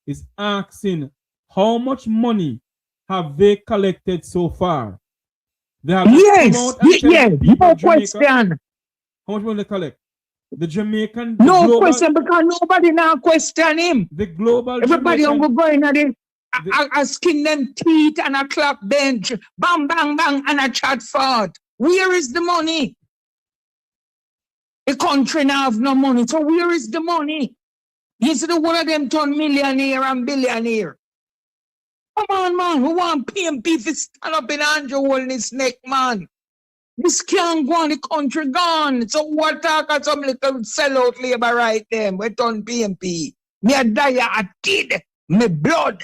Speaker 3: is asking how much money have they collected so far. They have
Speaker 10: yes, no question.
Speaker 3: How much money they collect? The Jamaican.
Speaker 10: No question because nobody now question him.
Speaker 3: The global.
Speaker 10: Everybody on go in and I skin them teeth and a clap bench, bang, bang, bang, and a chat forward. Where is the money? The country now have no money. So where is the money? You see the one of them turn millionaire and billionaire. Come on, man. We want PNP to stand up in Andrew Wallace's neck, man. This can't go on, the country gone. So what talk of some little sellout labor right there? We turn PNP. Me a die a kid. Me blood.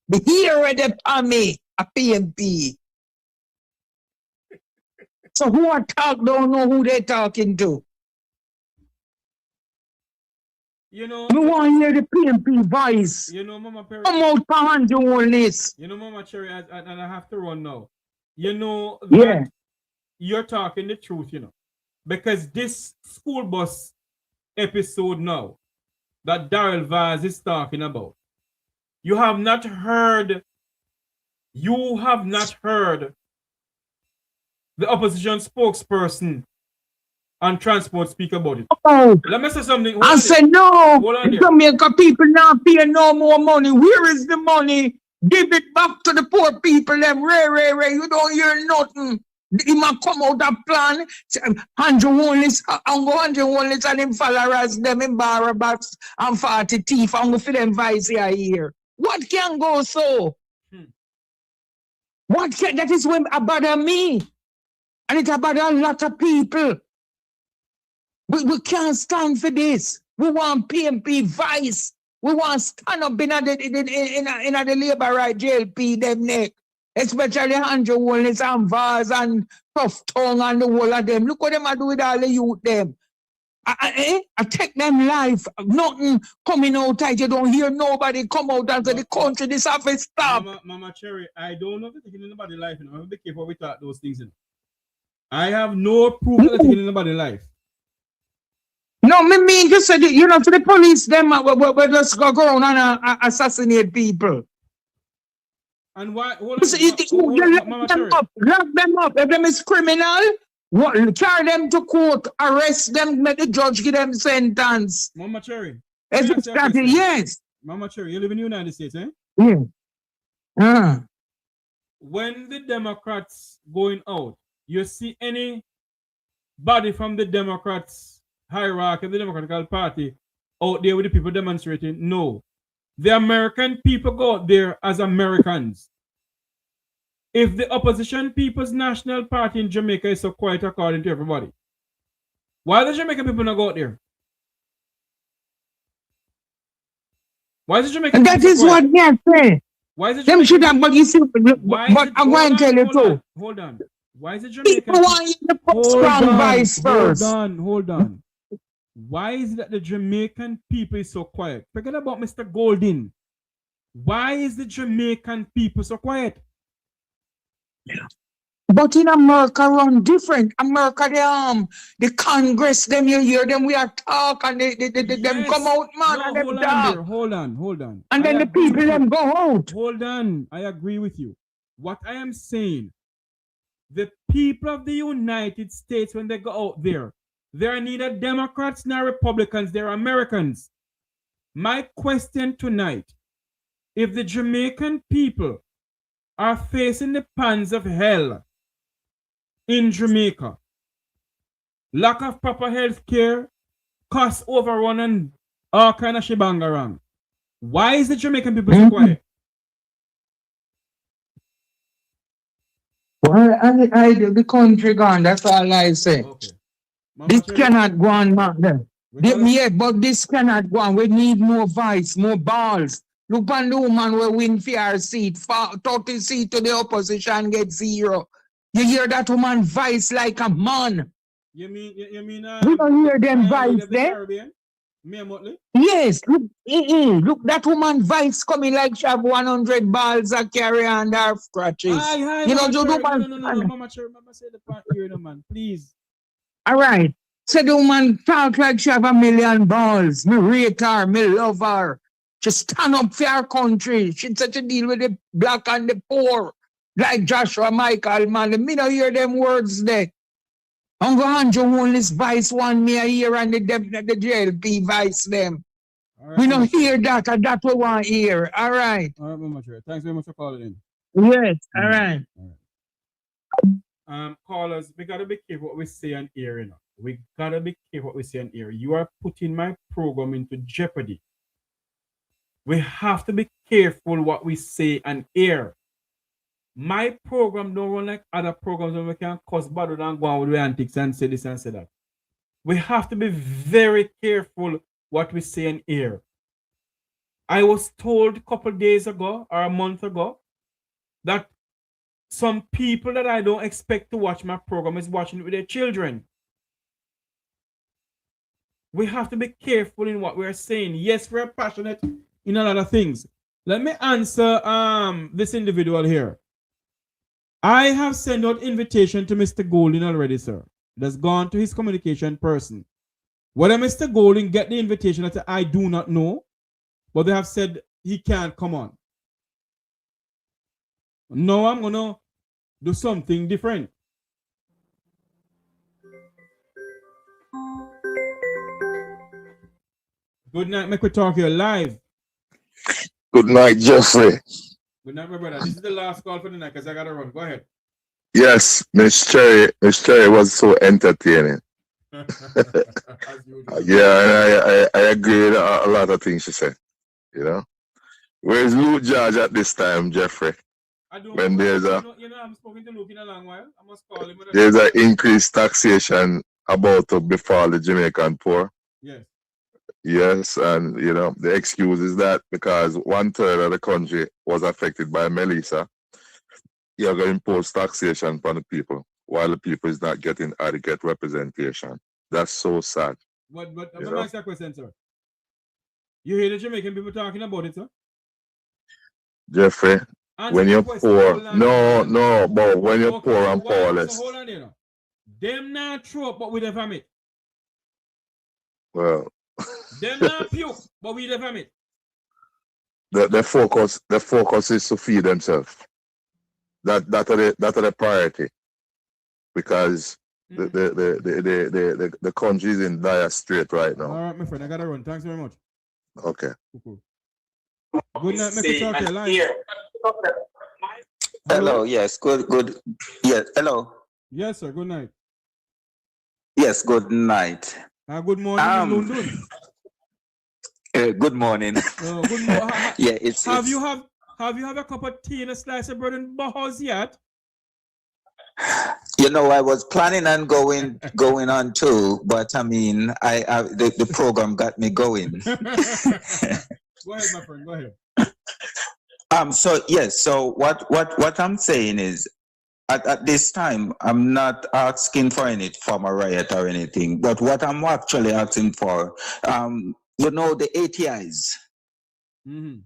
Speaker 10: The hero de on me, a PNP. So who are talk don't know who they talking to.
Speaker 3: You know,
Speaker 10: we want to hear the PNP voice.
Speaker 3: You know, Mama Perry.
Speaker 10: Come out behind you all this.
Speaker 3: You know, Mama Cherry, and I have to run now. You know that you're talking the truth, you know. Because this school bus episode now that Darrell Vaz is talking about. You have not heard the opposition spokesperson and transport speak about it.
Speaker 10: Oh,
Speaker 3: Let me say something.
Speaker 10: I said no. Jamaica people not pay no more money. Where is the money? Give it back to the poor people. Them Ray. You don't hear nothing. He might come out a plan. 100 onlys, I'm going 100 onlys and them followers, them in Barabbas and 40 thief. I'm going for them vice here. What can go so? That is when about me. And it about a lot of people. We can't stand for this. We want PMP vice. We want stand up in the labor right JLP them neck. Especially Andrew Wallace and Vaz and Tough Tongue and the whole of them. Look what them are doing with all the youth them. I take them life. Nothing coming out tight. You don't hear nobody come out and say the country this have to stop.
Speaker 3: Mama Cherry, I don't know if it's taking anybody's life. I'm be careful we talk those things. I have no proof that it's taking anybody's life.
Speaker 10: No, me mean just said, you know, to the police, them we just go around and assassinate people.
Speaker 3: And why?
Speaker 10: Lock them up. If them is criminal, carry them to court, arrest them, make the judge give them sentence.
Speaker 3: Mama Cherry.
Speaker 10: Yes.
Speaker 3: Mama Cherry, you live in the United States, eh?
Speaker 10: Yeah.
Speaker 3: When the Democrats going out, you see anybody from the Democrats hierarchy, the Democratic Party, out there with the people demonstrating? No. The American people go out there as Americans. If the opposition People's National Party in Jamaica is so quiet according to everybody, why the Jamaican people not go out there? Why is the Jamaican people
Speaker 10: that is
Speaker 3: so quiet?
Speaker 10: what they are saying.
Speaker 3: Why is it
Speaker 10: them should have, but you see, but I'm going to tell you too.
Speaker 3: Hold on. Why is the Jamaican
Speaker 10: people want you to put strong vice first?
Speaker 3: Hold on. Why is it that the Jamaican people is so quiet? Forget about Mr. Golden. Why is the Jamaican people so quiet?
Speaker 10: But in America, run different. America, the Congress, them you hear them, we are talk and them come out, man, and them talk.
Speaker 3: Hold on.
Speaker 10: And then the people them go out.
Speaker 3: Hold on. I agree with you. What I am saying, the people of the United States, when they go out there, they're neither Democrats nor Republicans, they're Americans. My question tonight, if the Jamaican people are facing the pangs of hell in Jamaica, lack of proper health care, cost overrun, and all kind of shebang around, why is the Jamaican people so quiet?
Speaker 10: Well, the country gone, that's all I say.
Speaker 3: Okay.
Speaker 10: This cannot go on, man. But this cannot go on. We need more vice, more balls. Look on the woman will win fair seat, 30 seat to the opposition get 0. You hear that woman vice like a man.
Speaker 3: You mean
Speaker 10: we don't hear them vice there? Yes, look, that woman vice coming like she have 100 balls a carry and half scratches.
Speaker 3: You know, no, Mama Cherry, say the part here, man, please.
Speaker 10: All right. So the woman talk like she have 1,000,000 balls. Me rate her, me love her. She stand up for her country. She said to deal with the black and the poor. Like Joshua Michael, man. Me don't hear them words there. I'm going to only vice one me a year and the JLP vice them. Right, we don't hear that, and that we want to hear. All right.
Speaker 3: All right, Mama Cherry. Thanks very much for calling in.
Speaker 10: Yes, all right.
Speaker 3: Callers, we gotta be careful what we say and hear, you know. We gotta be careful what we say and hear. You are putting my program into jeopardy. We have to be careful what we say and hear. My program don't run like other programs where we can cuss bad and go on with the antics and say this and say that. We have to be very careful what we say and hear. I was told a couple days ago or a month ago that some people that I don't expect to watch my program is watching it with their children. We have to be careful in what we're saying. Yes, we're passionate in a lot of things. Let me answer this individual here. I have sent out invitation to Mr. Golden already, sir. It has gone to his communication person. Whether Mr. Golding get the invitation, I do not know, but they have said he can't come on. Now I'm gonna do something different. Good night, make we talk here live.
Speaker 13: Good night, Jeffrey.
Speaker 3: Good night, my brother. This is the last call for the night because I gotta run. Go ahead.
Speaker 13: Yes, Miss Cherry was so entertaining. Yeah, I agree with a lot of things she said. You know, where's Luke George at this time, Jeffrey? When there's
Speaker 3: I'm spoken to Luke in a long while. I must call him.
Speaker 13: There's an increased taxation about to befall the Jamaican poor.
Speaker 3: Yes.
Speaker 13: Yes, and you know the excuse is that because 1/3 of the country was affected by Melissa, you're going to impose taxation on the people while the people is not getting adequate representation. That's so sad.
Speaker 3: But let me ask you a question, sir. You hear the Jamaican people talking about it, sir?
Speaker 13: Jeffrey, when you're poor, but when you're poor and powerless.
Speaker 3: So hold on there now. Them not throw up, but we have it.
Speaker 13: Well,
Speaker 3: them not puke, but we have it.
Speaker 13: The focus is to feed themselves. That are the priority, because the country is in dire strait right now.
Speaker 3: All right, my friend, I gotta run. Thanks very much.
Speaker 13: Okay.
Speaker 3: Good night, Mr. Talk your line.
Speaker 14: Hello, yes, good. Yes, hello.
Speaker 3: Yes, sir, good night.
Speaker 14: Yes, good night.
Speaker 3: Good morning in London.
Speaker 14: Good morning.
Speaker 3: Good morning.
Speaker 14: Yeah,
Speaker 3: Have you had a cup of tea and a slice of bread in Baha's yet?
Speaker 14: You know, I was planning on going on too, but I mean, the program got me going.
Speaker 3: Go ahead, my friend. Go ahead.
Speaker 14: So what I'm saying is, at this time, I'm not asking for any form of riot or anything, but what I'm actually asking for, you know, the ATIs.
Speaker 3: Mm-hmm.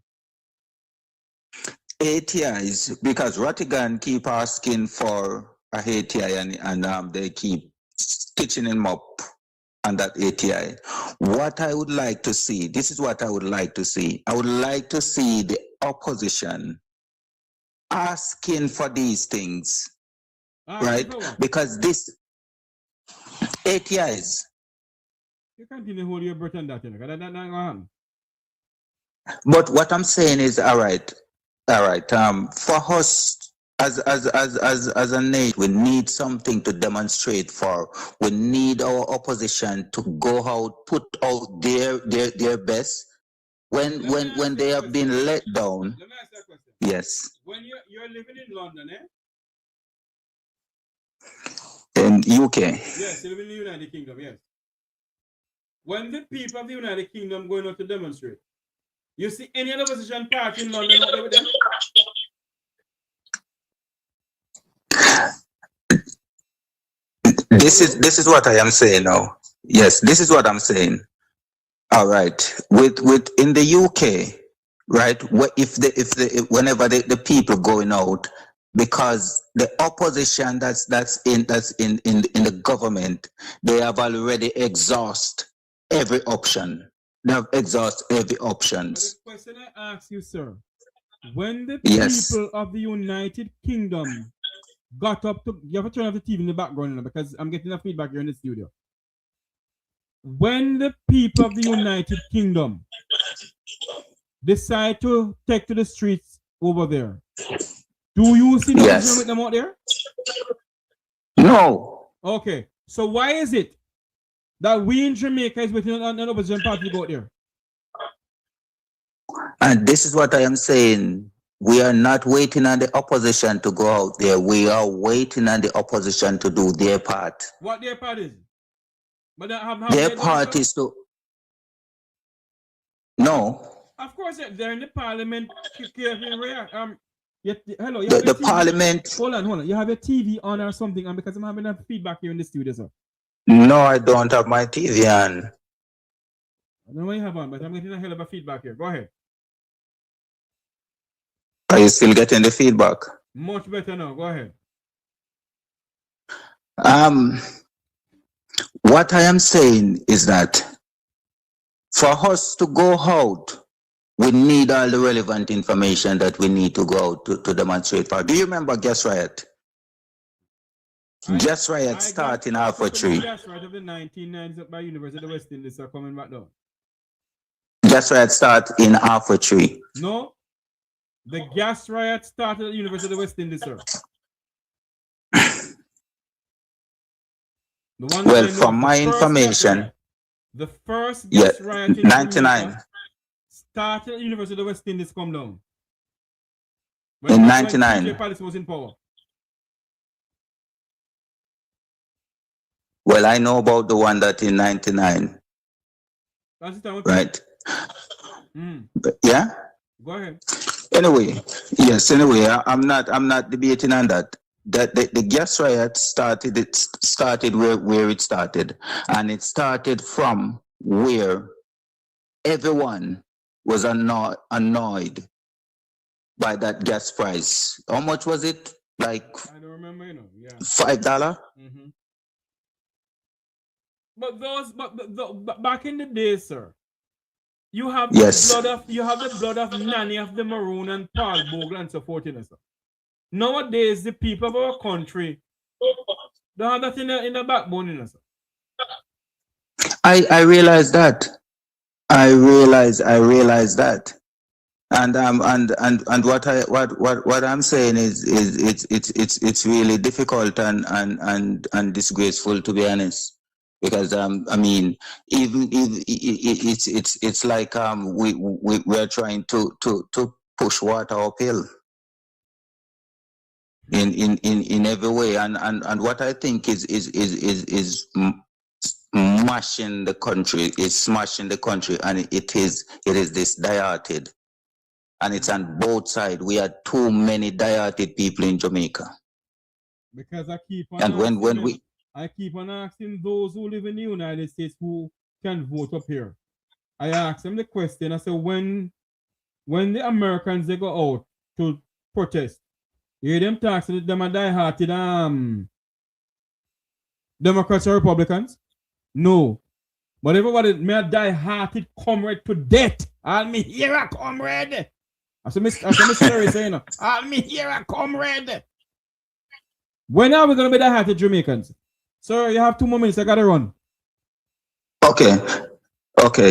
Speaker 14: ATIs, because Rottigan keep asking for a ATI and they keep stitching him up on that ATI. What I would like to see, this is what I would like to see. I would like to see the opposition asking for these things, right? Because this ATIs.
Speaker 3: You continue to hold your breath on that, you
Speaker 14: But what I'm saying is, all right. For us as a nation, we need something to demonstrate for. We need our opposition to go out, put out their best. When they have been let down.
Speaker 3: Let me ask you a question.
Speaker 14: Yes.
Speaker 3: When you're living in London,
Speaker 14: In UK.
Speaker 3: Yes, you live in the United Kingdom, yes. When the people of the United Kingdom going out to demonstrate, you see any other opposition party in London out there with them?
Speaker 14: This is what I am saying now. Yes, this is what I'm saying. All right. With in the UK, right? Whenever the people going out, because the opposition that's in the government, they have already exhausted every option. They have exhausted every options.
Speaker 3: The question I ask you, sir, when the people of the United Kingdom got up to, you have to turn off the TV in the background now because I'm getting a feedback here in the studio. When the people of the United Kingdom decide to take to the streets over there, do you see the opposition with them out there?
Speaker 14: No.
Speaker 3: Okay, so why is it that we in Jamaica is waiting on an opposition party to go out there?
Speaker 14: And this is what I am saying. We are not waiting on the opposition to go out there. We are waiting on the opposition to do their part.
Speaker 3: What their part is? But
Speaker 14: their part is to... No.
Speaker 3: Of course, they're in the parliament. Hello.
Speaker 14: The parliament...
Speaker 3: Hold on. You have a TV on or something, and because I'm having a feedback here in the studio, sir.
Speaker 14: No, I don't have my TV on.
Speaker 3: I don't know what you have on, but I'm getting a hell of a feedback here. Go ahead.
Speaker 14: Are you still getting the feedback?
Speaker 3: Much better now. Go ahead.
Speaker 14: what I am saying is that for us to go out, we need all the relevant information that we need to go out to demonstrate for. Do you remember gas riot? Gas riot start in Alpha Tree.
Speaker 3: Gas riot of the 1990s by University of the West Indies are coming back down.
Speaker 14: Gas riot start in Alpha Tree.
Speaker 3: No, the gas riot started at the University of the West Indies, sir.
Speaker 14: Well, from my information,
Speaker 3: the first gas riot in
Speaker 14: 99
Speaker 3: started at the University of the West Indies come down.
Speaker 14: In 99.
Speaker 3: When Palace was in power.
Speaker 14: Well, I know about the one that in 99.
Speaker 3: That's the time.
Speaker 14: Right. But, yeah.
Speaker 3: Go ahead.
Speaker 14: Anyway, yes. Anyway, I'm not debating on that. That the gas riot started. It started where it started, and it started from where everyone was annoyed by that gas price. How much was it? Like
Speaker 3: I don't remember. You know, yeah.
Speaker 14: $5.
Speaker 3: But back in the day, sir, you have the blood of Nanny of the Maroon and Paul Bogle and so forth, you know, sir. Nowadays, the people of our country don't have that in the backbone, you know, sir.
Speaker 14: I realize that. I realize that. And what I'm saying is it's really difficult and disgraceful, to be honest. Because I mean, even it's like we're trying to push water uphill in every way, and what I think is smashing the country, and it is this dieted, and it's on both sides. We are too many dieted people in Jamaica.
Speaker 3: Because I keep on
Speaker 14: I
Speaker 3: keep on asking those who live in the United States who can vote up here. I ask them the question. I say, when the Americans they go out to protest, you hear them talk to them are die-hearted Democrats or Republicans? No. But everybody may die-hearted comrade to death. I'll me here a comrade. That's what Mr. Terry saying. I'll me here a comrade. When are we going to be die-hearted Jamaicans? Sir, you have 2 more minutes. I got to run.
Speaker 14: Okay.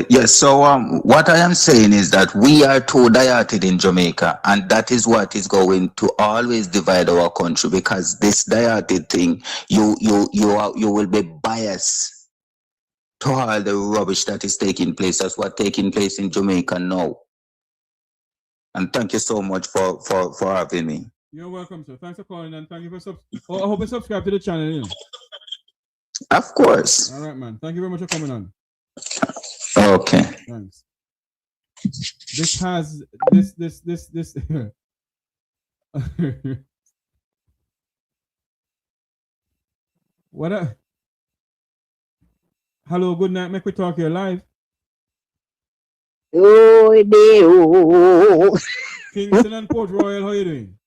Speaker 14: Yes. So what I am saying is that we are too dieted in Jamaica, and that is what is going to always divide our country, because this dieted thing, you will be biased to all the rubbish that is taking place. That's what's taking place in Jamaica now. And thank you so much for having me.
Speaker 3: You're welcome, sir. Thanks for calling, and thank you for I hope you subscribe to the channel. You know?
Speaker 14: Of course.
Speaker 3: All right, man. Thank you very much for coming on.
Speaker 14: Okay.
Speaker 3: Thanks. This what hello, good night. Make we talk here live.
Speaker 10: Oh,
Speaker 3: Kingston and Port Royal, how you doing?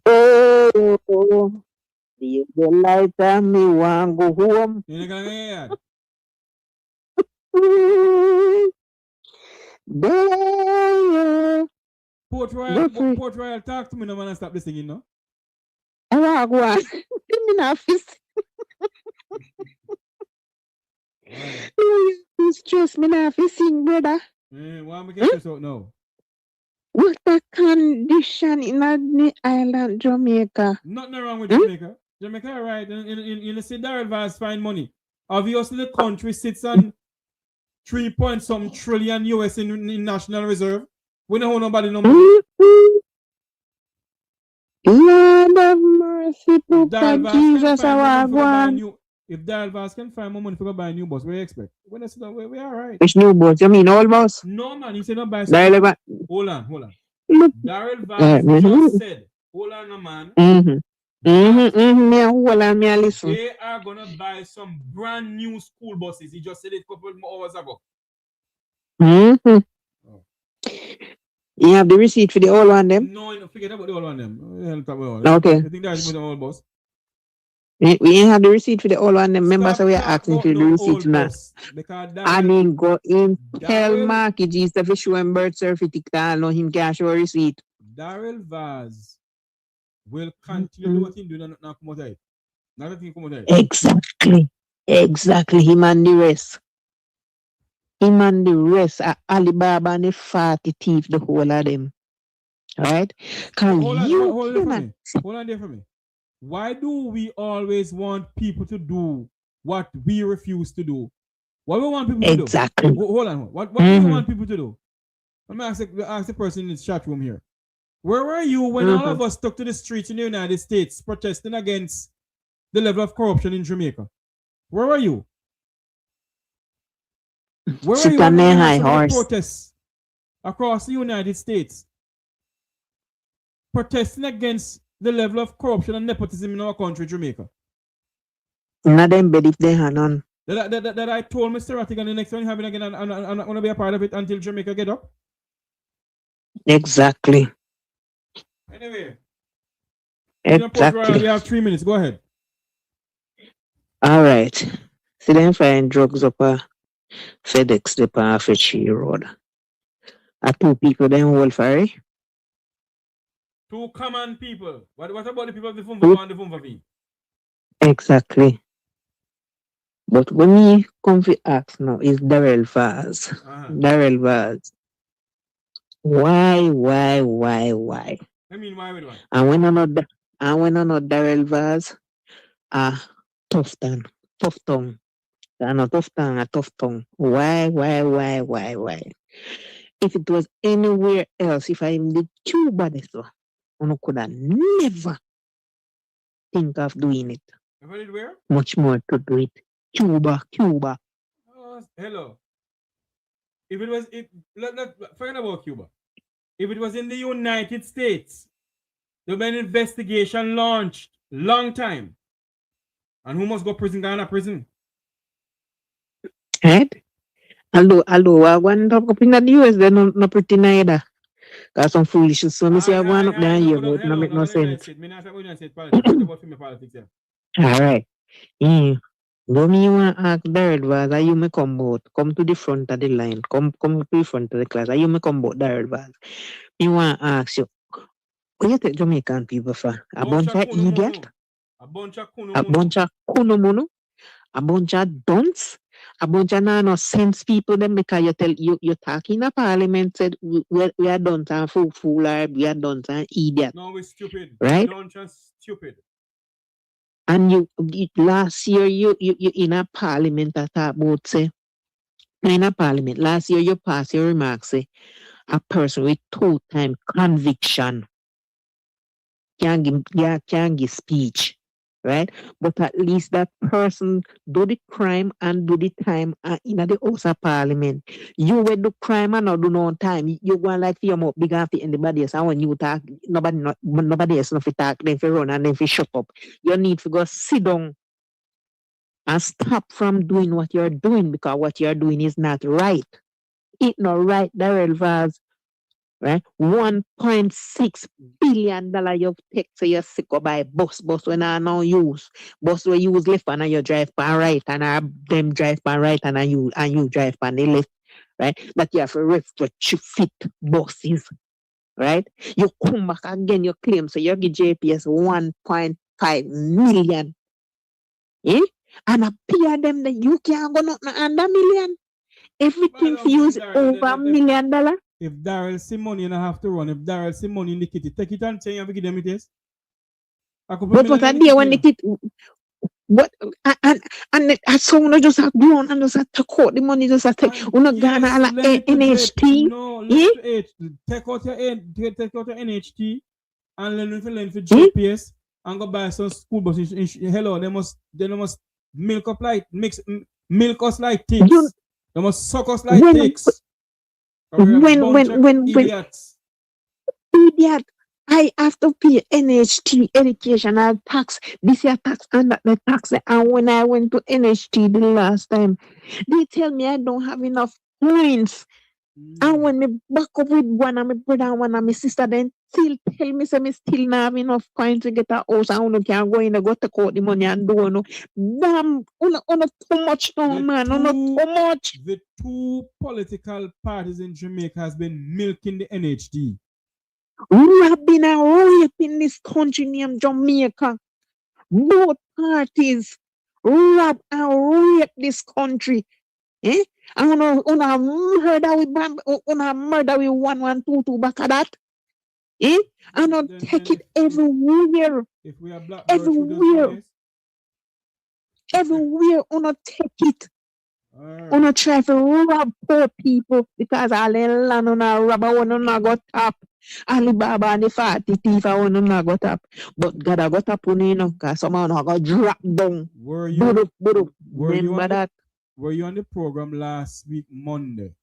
Speaker 10: Oh, the light and me want go home.
Speaker 3: You ain't gonna hear
Speaker 10: There.
Speaker 3: Port Royal, talk to me now when I stop this singing, no?
Speaker 10: I want go on. Me not feel stress, me not feel sing, brother.
Speaker 3: Why am I getting this out now?
Speaker 10: What the condition in the island Jamaica?
Speaker 3: Nothing wrong with Jamaica. Jamaica, right? In the city, Darrell find money. Obviously, the country sits on 3-point-some trillion US in national reserve. We don't owe nobody no money.
Speaker 10: Lord of mercy, Papa Jesus, our one.
Speaker 3: If Darrell can find more money for buy a new bus, what do you expect? When it's we are right.
Speaker 10: Which new bus? You mean old bus?
Speaker 3: No, man. He said not buy. Hold on. Darrell just said, hold on, man.
Speaker 10: Me hold on, me listen.
Speaker 3: They are gonna buy some brand new school buses. He just said it a couple more hours ago.
Speaker 10: Oh. You have the receipt for the old one, them?
Speaker 3: No, forget about the old one, them.
Speaker 10: Okay.
Speaker 3: You think that's the old bus?
Speaker 12: We ain't have the receipt for the old one. Remember, so
Speaker 3: Stop
Speaker 12: we are
Speaker 3: talk
Speaker 12: asking
Speaker 3: about
Speaker 12: for the
Speaker 3: no
Speaker 12: receipt
Speaker 3: old
Speaker 12: now.
Speaker 3: bus because
Speaker 12: And
Speaker 3: Daryl,
Speaker 12: him go in tell
Speaker 3: Daryl,
Speaker 12: Marky G to show him birth certificate and know him can show a receipt.
Speaker 3: Daryl Vaz will continue to do what he do now come out. Not that he come out.
Speaker 12: Exactly. Exactly. Him and the rest. Him and the rest are Alibaba and the 40 thief, the whole of them. Right? Because
Speaker 3: Hold on,
Speaker 12: you
Speaker 3: hold on there for
Speaker 12: cannot.
Speaker 3: me. Hold on there for me. Why do we always want people to do what we refuse to do? What we want people to do?
Speaker 12: Exactly.
Speaker 3: Hold on. What do we want people to do? Let me ask the person in the chat room here. Where were you when all of us took to the streets in the United States protesting against the level of corruption in Jamaica? Where were you? Where were you when we had some of the protests across the United States protesting against the level of corruption and nepotism in our country, Jamaica?
Speaker 12: None of them believe they had none.
Speaker 3: That I told Mr. Rattigan the next one having again and I'm not going to be a part of it until Jamaica get up.
Speaker 12: Exactly.
Speaker 3: Anyway.
Speaker 12: Exactly.
Speaker 3: You have 3 minutes. Go ahead.
Speaker 12: All right. See them find drugs up a FedEx depot off a Tree Road. Are two people then hold for it?
Speaker 3: Two common people. What about the people of the Fumva and the Fumva V?
Speaker 12: Exactly. But when me come to ask now is Darrell Vaz. Darrell Vaz. Why?
Speaker 3: I mean, why?
Speaker 12: And when I know Darrell Vaz, Tufton. I know Tufton, a tough tongue. Why? If it was anywhere else, if I did Cuba this one could have never think of doing it.
Speaker 3: Where?
Speaker 12: Much more to do it. Cuba.
Speaker 3: Hello. If it was, forget about Cuba. If it was in the United States, there would be an investigation launched long time. And who must go prison? Ghana prison.
Speaker 12: Right? Although I want up in the US, they're not pretty neither. Got some foolishness. So I say I want up there here, but it don't make no sense. All right. Go me want to ask Darrell Vaz, are you may come both? Come to the front of the line. Come to the front of the class. Are you may come both, Darrell Vaz? Me want to ask you, what you take Jamaican people for? A bunch of idiot?
Speaker 3: A bunch of
Speaker 12: kunomono? A bunch of dunce? A bunch of no sense people them because you talk in a parliament said we are done and fool or we are done and idiot.
Speaker 3: No, we're stupid.
Speaker 12: Right?
Speaker 3: Don't just stupid.
Speaker 12: And you last year you in a parliament that talk about say in a parliament last year you pass your remarks say a person with 2-time conviction can give speech, right? But at least that person do the crime and do the time in the House of Parliament. You will do crime and not do no time. You go like your mouth big after anybody else. And when you talk, nobody else not talk, then if you run and then if you shut up. You need to go sit down and stop from doing what you're doing because what you're doing is not right. It's not right, Darrell Vaz. Right? $1.6 billion you take so you sick up by bus when I now use. Bus where you use left and you drive by right and them drive by right and you drive by the left. Right? But you have to retrofit buses. Right? You come back again, you claim so you give JPS 1.5 million. Eh? And appear them that you can't go nothing under million. Everything for you is over $1 million.
Speaker 3: If Darrell see money, you don't have to run. If Darrell see money in the kitty, take it and say you have to give them it is.
Speaker 12: But what I did when the kid, what and I saw no just have grown and just have to cut the money just have to take Ghana like NHT.
Speaker 3: No, take out your NHT and learn for GPS and go buy some school buses. Hello, they must milk us like ticks. They must suck us like ticks.
Speaker 12: When idiot, I have to pay NHT educational tax, this year tax and that the tax. And when I went to NHT the last time, they tell me I don't have enough points And when me back up with one of my brother and one of my sister, then still tell me say me still not have enough coin to get a house and you can go in and go take out the money and do no. Damn, una too much now, man. Una too much.
Speaker 3: The two political parties in Jamaica has been milking the NHD.
Speaker 12: We have been a rape in this country named Jamaica. Both parties rob and rape this country. Eh? And una murder with 1122 back of that. Eh? And on take it everywhere.
Speaker 3: If we are black,
Speaker 12: everywhere. Everywhere una take it. Una try to rob poor people because all the land una rob and una got up. Alibaba and the 40 thief and una got up. But God I got up on you know, because someone got drop down.
Speaker 3: Were you
Speaker 12: Remember that?
Speaker 3: Were you on the program last week, Monday,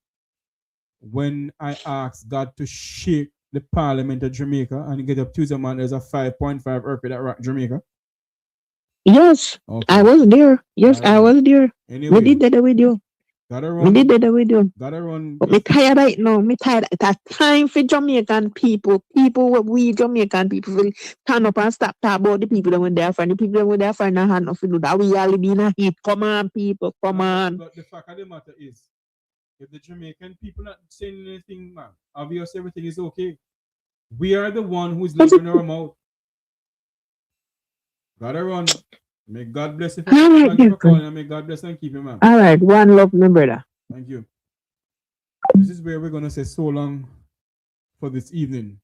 Speaker 3: when I asked God to shake the Parliament of Jamaica and get up Tuesday morning? There's a 5.5 earthquake that rocked Jamaica.
Speaker 12: Yes, okay. I was there. Yes, I was there. Anyway, we did that with you.
Speaker 3: Gotta run.
Speaker 12: We did that with you.
Speaker 3: Gotta run.
Speaker 12: But me tired right now. Me tired. It's a time for Jamaican people. We Jamaican people will stand up and stop talking about the people that went there for. The people that went there for no hand nothing to do that. We all be in a heat. Come on, people. Come on.
Speaker 3: But the fact of the matter is, if the Jamaican people not saying anything, man, obviously everything is okay. We are the one who's living our mouth. Gotta run. May God bless you. Thank you for calling, and may God bless and keep you, man.
Speaker 12: All right. One love, my brother.
Speaker 3: Thank you. This is where we're going to say so long for this evening.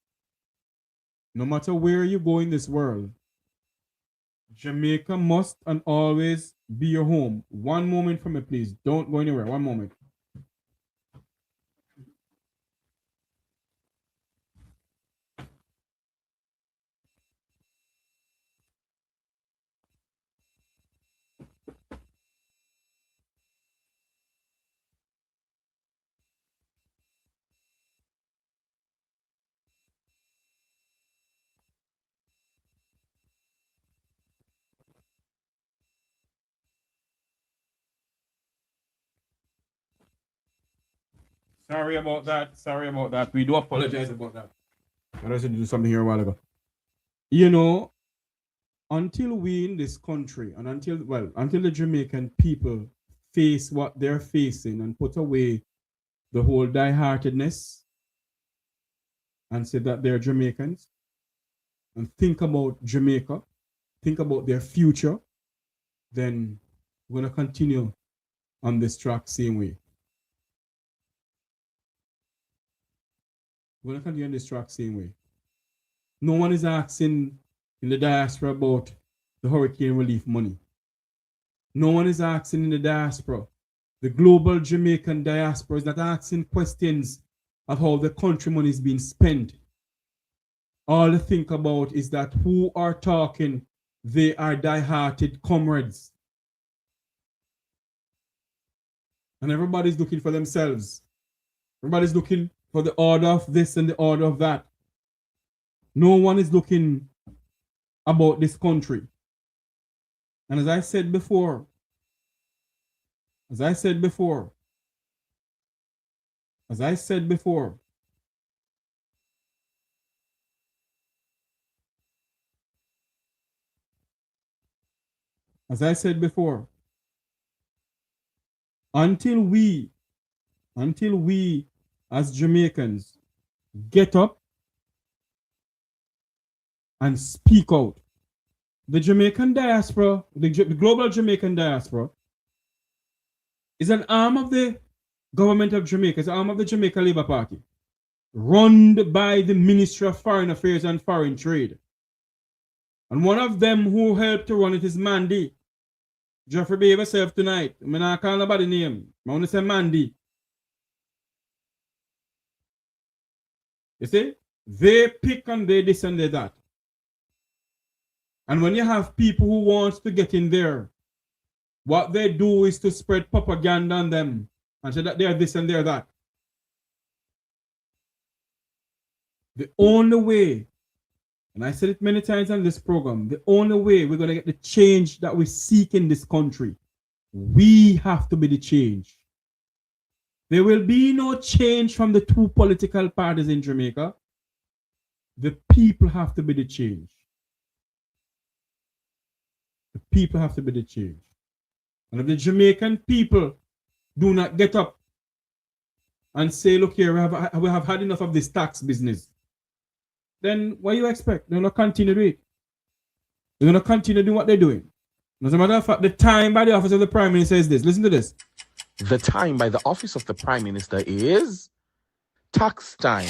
Speaker 3: No matter where you go in this world, Jamaica must and always be your home. One moment for me, please. Don't go anywhere. One moment. Sorry about that. Sorry about that. We do apologize about that. I was to do something here a while ago. You know, until we in this country and until the Jamaican people face what they're facing and put away the whole die-heartedness and say that they're Jamaicans and think about Jamaica, think about their future, then we're going to continue on this track same way. We're going to continue on this track same way. No one is asking in the diaspora about the hurricane relief money. No one is asking in the diaspora. The global Jamaican diaspora is not asking questions of how the country money is being spent. All they think about is that who are talking, they are die-hearted comrades. And everybody's looking for themselves. Everybody's looking for the order of this and the order of that. No one is looking about this country. And as I said before, as I said before, as I said before, until we as Jamaicans get up and speak out. The Jamaican diaspora, the global Jamaican diaspora, is an arm of the government of Jamaica, it's an arm of the Jamaica Labour Party, run by the Ministry of Foreign Affairs and Foreign Trade. And one of them who helped to run it is Mandy. Jeffrey, behave yourself tonight. I'm not calling nobody name. I want to say Mandy. You see? They pick and they this and they that. And when you have people who want to get in there, what they do is to spread propaganda on them and say that they're this and they're that. The only way, and I said it many times on this program, the only way we're going to get the change that we seek in this country, we have to be the change. There will be no change from the two political parties in Jamaica. The people have to be the change. The people have to be the change. And if the Jamaican people do not get up and say, look here, we have had enough of this tax business, then what do you expect? They're going to continue doing it. They're going to continue doing what they're doing. As a matter of fact, the time by the office of the Prime Minister is this. Listen to this.
Speaker 15: The time by the office of the Prime Minister is tax time.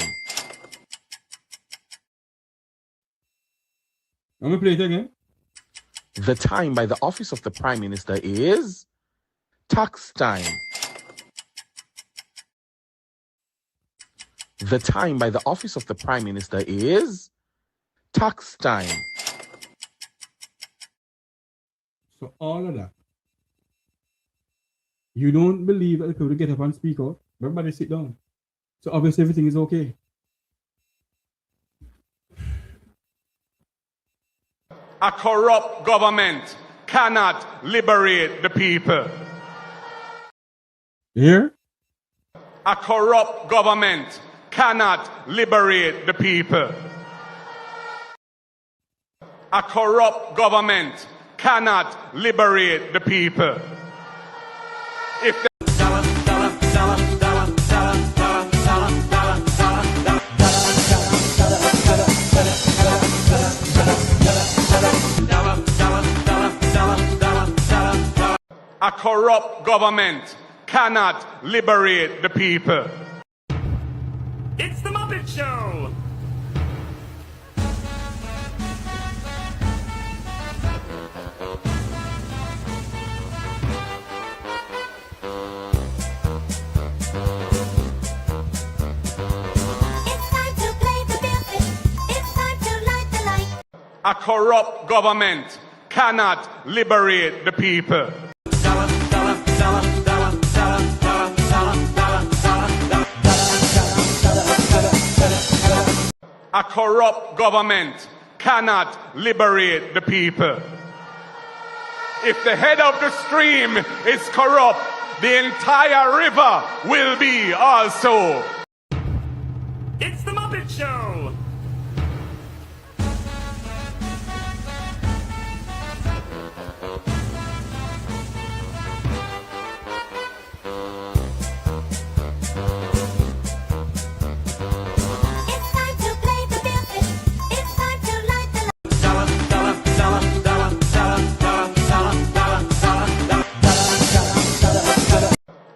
Speaker 3: Let me play it again.
Speaker 15: The time by the office of the Prime Minister is tax time. The time by the office of the Prime Minister is tax time.
Speaker 3: So all of that. You don't believe that the people get up and speak out. Everybody sit down. So obviously everything is okay.
Speaker 16: A corrupt government cannot liberate the people.
Speaker 3: Here?
Speaker 16: A corrupt government cannot liberate the people. A corrupt government cannot liberate the people. If a corrupt government cannot liberate the people.
Speaker 17: It's the Muppet Show!
Speaker 16: A corrupt government cannot liberate the people. A corrupt government cannot liberate the people. If the head of the stream is corrupt, the entire river will be also.
Speaker 17: It's the Muppet Show!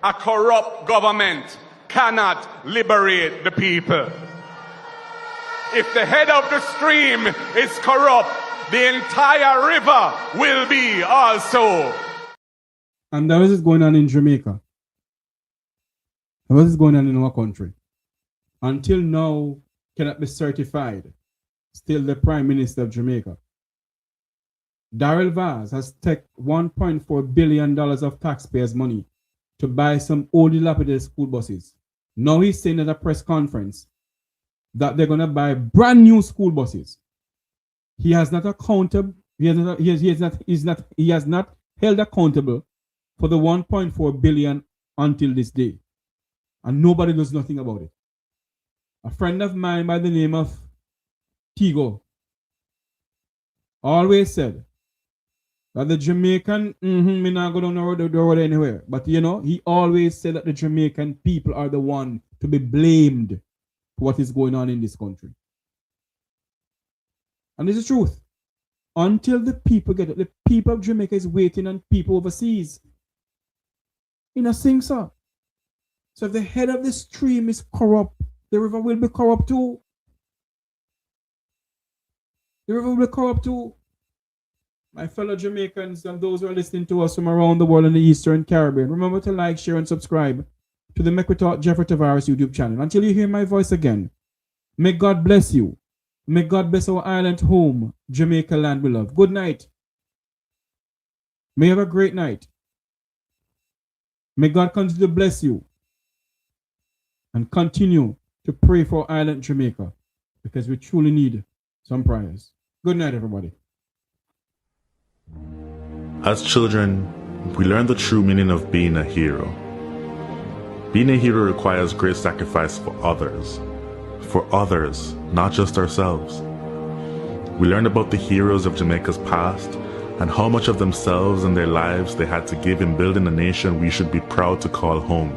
Speaker 16: A corrupt government cannot liberate the people. If the head of the stream is corrupt, the entire river will be also.
Speaker 3: And that is going on in Jamaica. What is going on in our country? Until now, cannot be certified. Still the Prime Minister of Jamaica. Darrell Vaz has taken $1.4 billion of taxpayers' money to buy some old dilapidated school buses. Now he's saying at a press conference that they're going to buy brand new school buses. He has not accountable. He has not held accountable for the 1.4 billion until this day, and nobody does nothing about it. A friend of mine by the name of Tigo always said that the Jamaican, me not go down the road anywhere. But you know, he always said that the Jamaican people are the one to be blamed for what is going on in this country. And this is truth. Until the people get it, the people of Jamaica is waiting on people overseas. In a sing, sir. So if the head of the stream is corrupt, the river will be corrupt too. The river will be corrupt too. My fellow Jamaicans and those who are listening to us from around the world in the Eastern Caribbean, remember to like, share, and subscribe to the Make We Talk Jeffrey Tavares YouTube channel. Until you hear my voice again, may God bless you. May God bless our island home, Jamaica land we love. Good night. May you have a great night. May God continue to bless you and continue to pray for island Jamaica because we truly need some prayers. Good night, everybody.
Speaker 4: As children, we learn the true meaning of being a hero. Being a hero requires great sacrifice for others, not just ourselves. We learned about the heroes of Jamaica's past and how much of themselves and their lives they had to give in building a nation we should be proud to call home.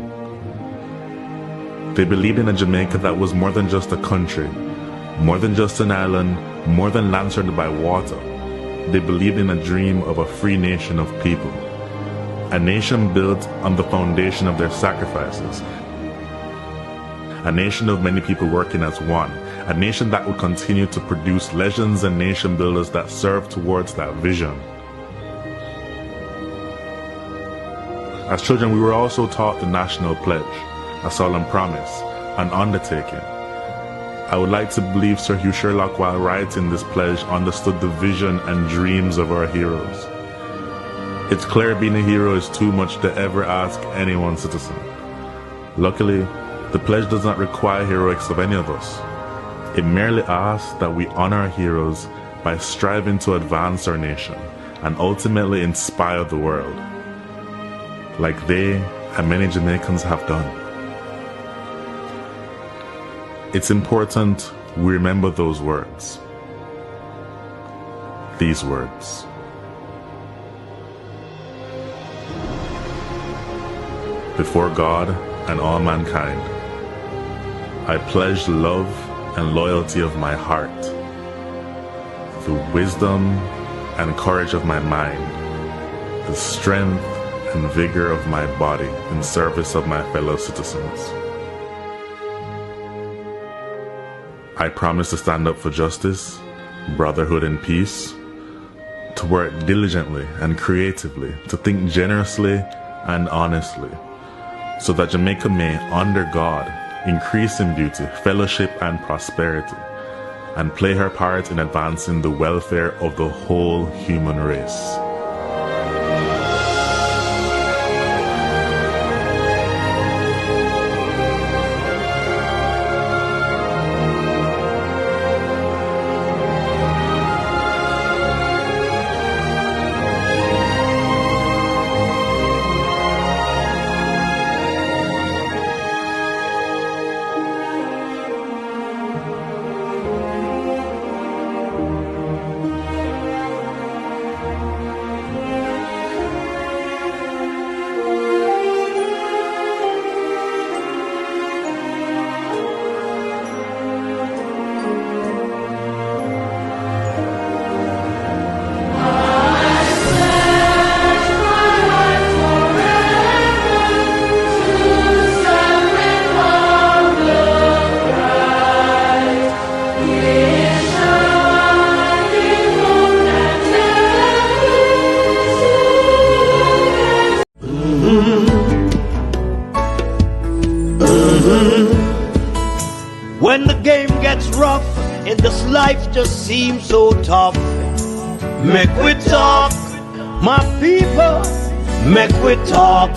Speaker 4: They believed in a Jamaica that was more than just a country, more than just an island, more than land surrounded by water. They believed in a dream of a free nation of people, a nation built on the foundation of their sacrifices, a nation of many people working as one, a nation that would continue to produce legends and nation builders that serve towards that vision. As children, we were also taught the national pledge, a solemn promise, an undertaking. I would like to believe Sir Hugh Sherlock, while writing this pledge, understood the vision and dreams of our heroes. It's clear being a hero is too much to ever ask any one citizen. Luckily, the pledge does not require heroics of any of us. It merely asks that we honor our heroes by striving to advance our nation and ultimately inspire the world, like they and many Jamaicans have done. It's important we remember those words. These words. Before God and all mankind, I pledge love and loyalty of my heart, the wisdom and courage of my mind, the strength and vigor of my body in service of my fellow citizens. I promise to stand up for justice, brotherhood, and peace, to work diligently and creatively, to think generously and honestly, so that Jamaica may, under God, increase in beauty, fellowship, and prosperity, and play her part in advancing the welfare of the whole human race.
Speaker 1: When the game gets rough and this life just seems so tough, make we talk, my people, make we talk.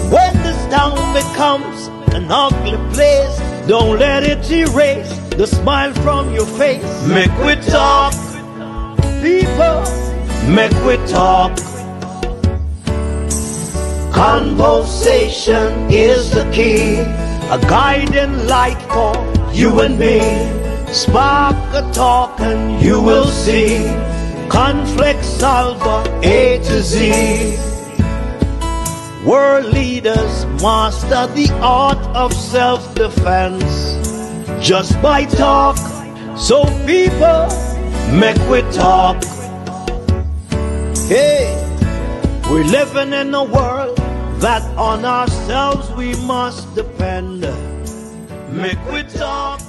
Speaker 1: When this town becomes an ugly place, don't let it erase the smile from your face. Make we talk, people, make we talk. Conversation is the key, a guiding light for you and me. Spark a talk and you will see. Conflict solver A to Z. World leaders master the art of self-defense just by talk. So people, make we talk. Hey, we're living in a world that on ourselves we must depend. Make we talk.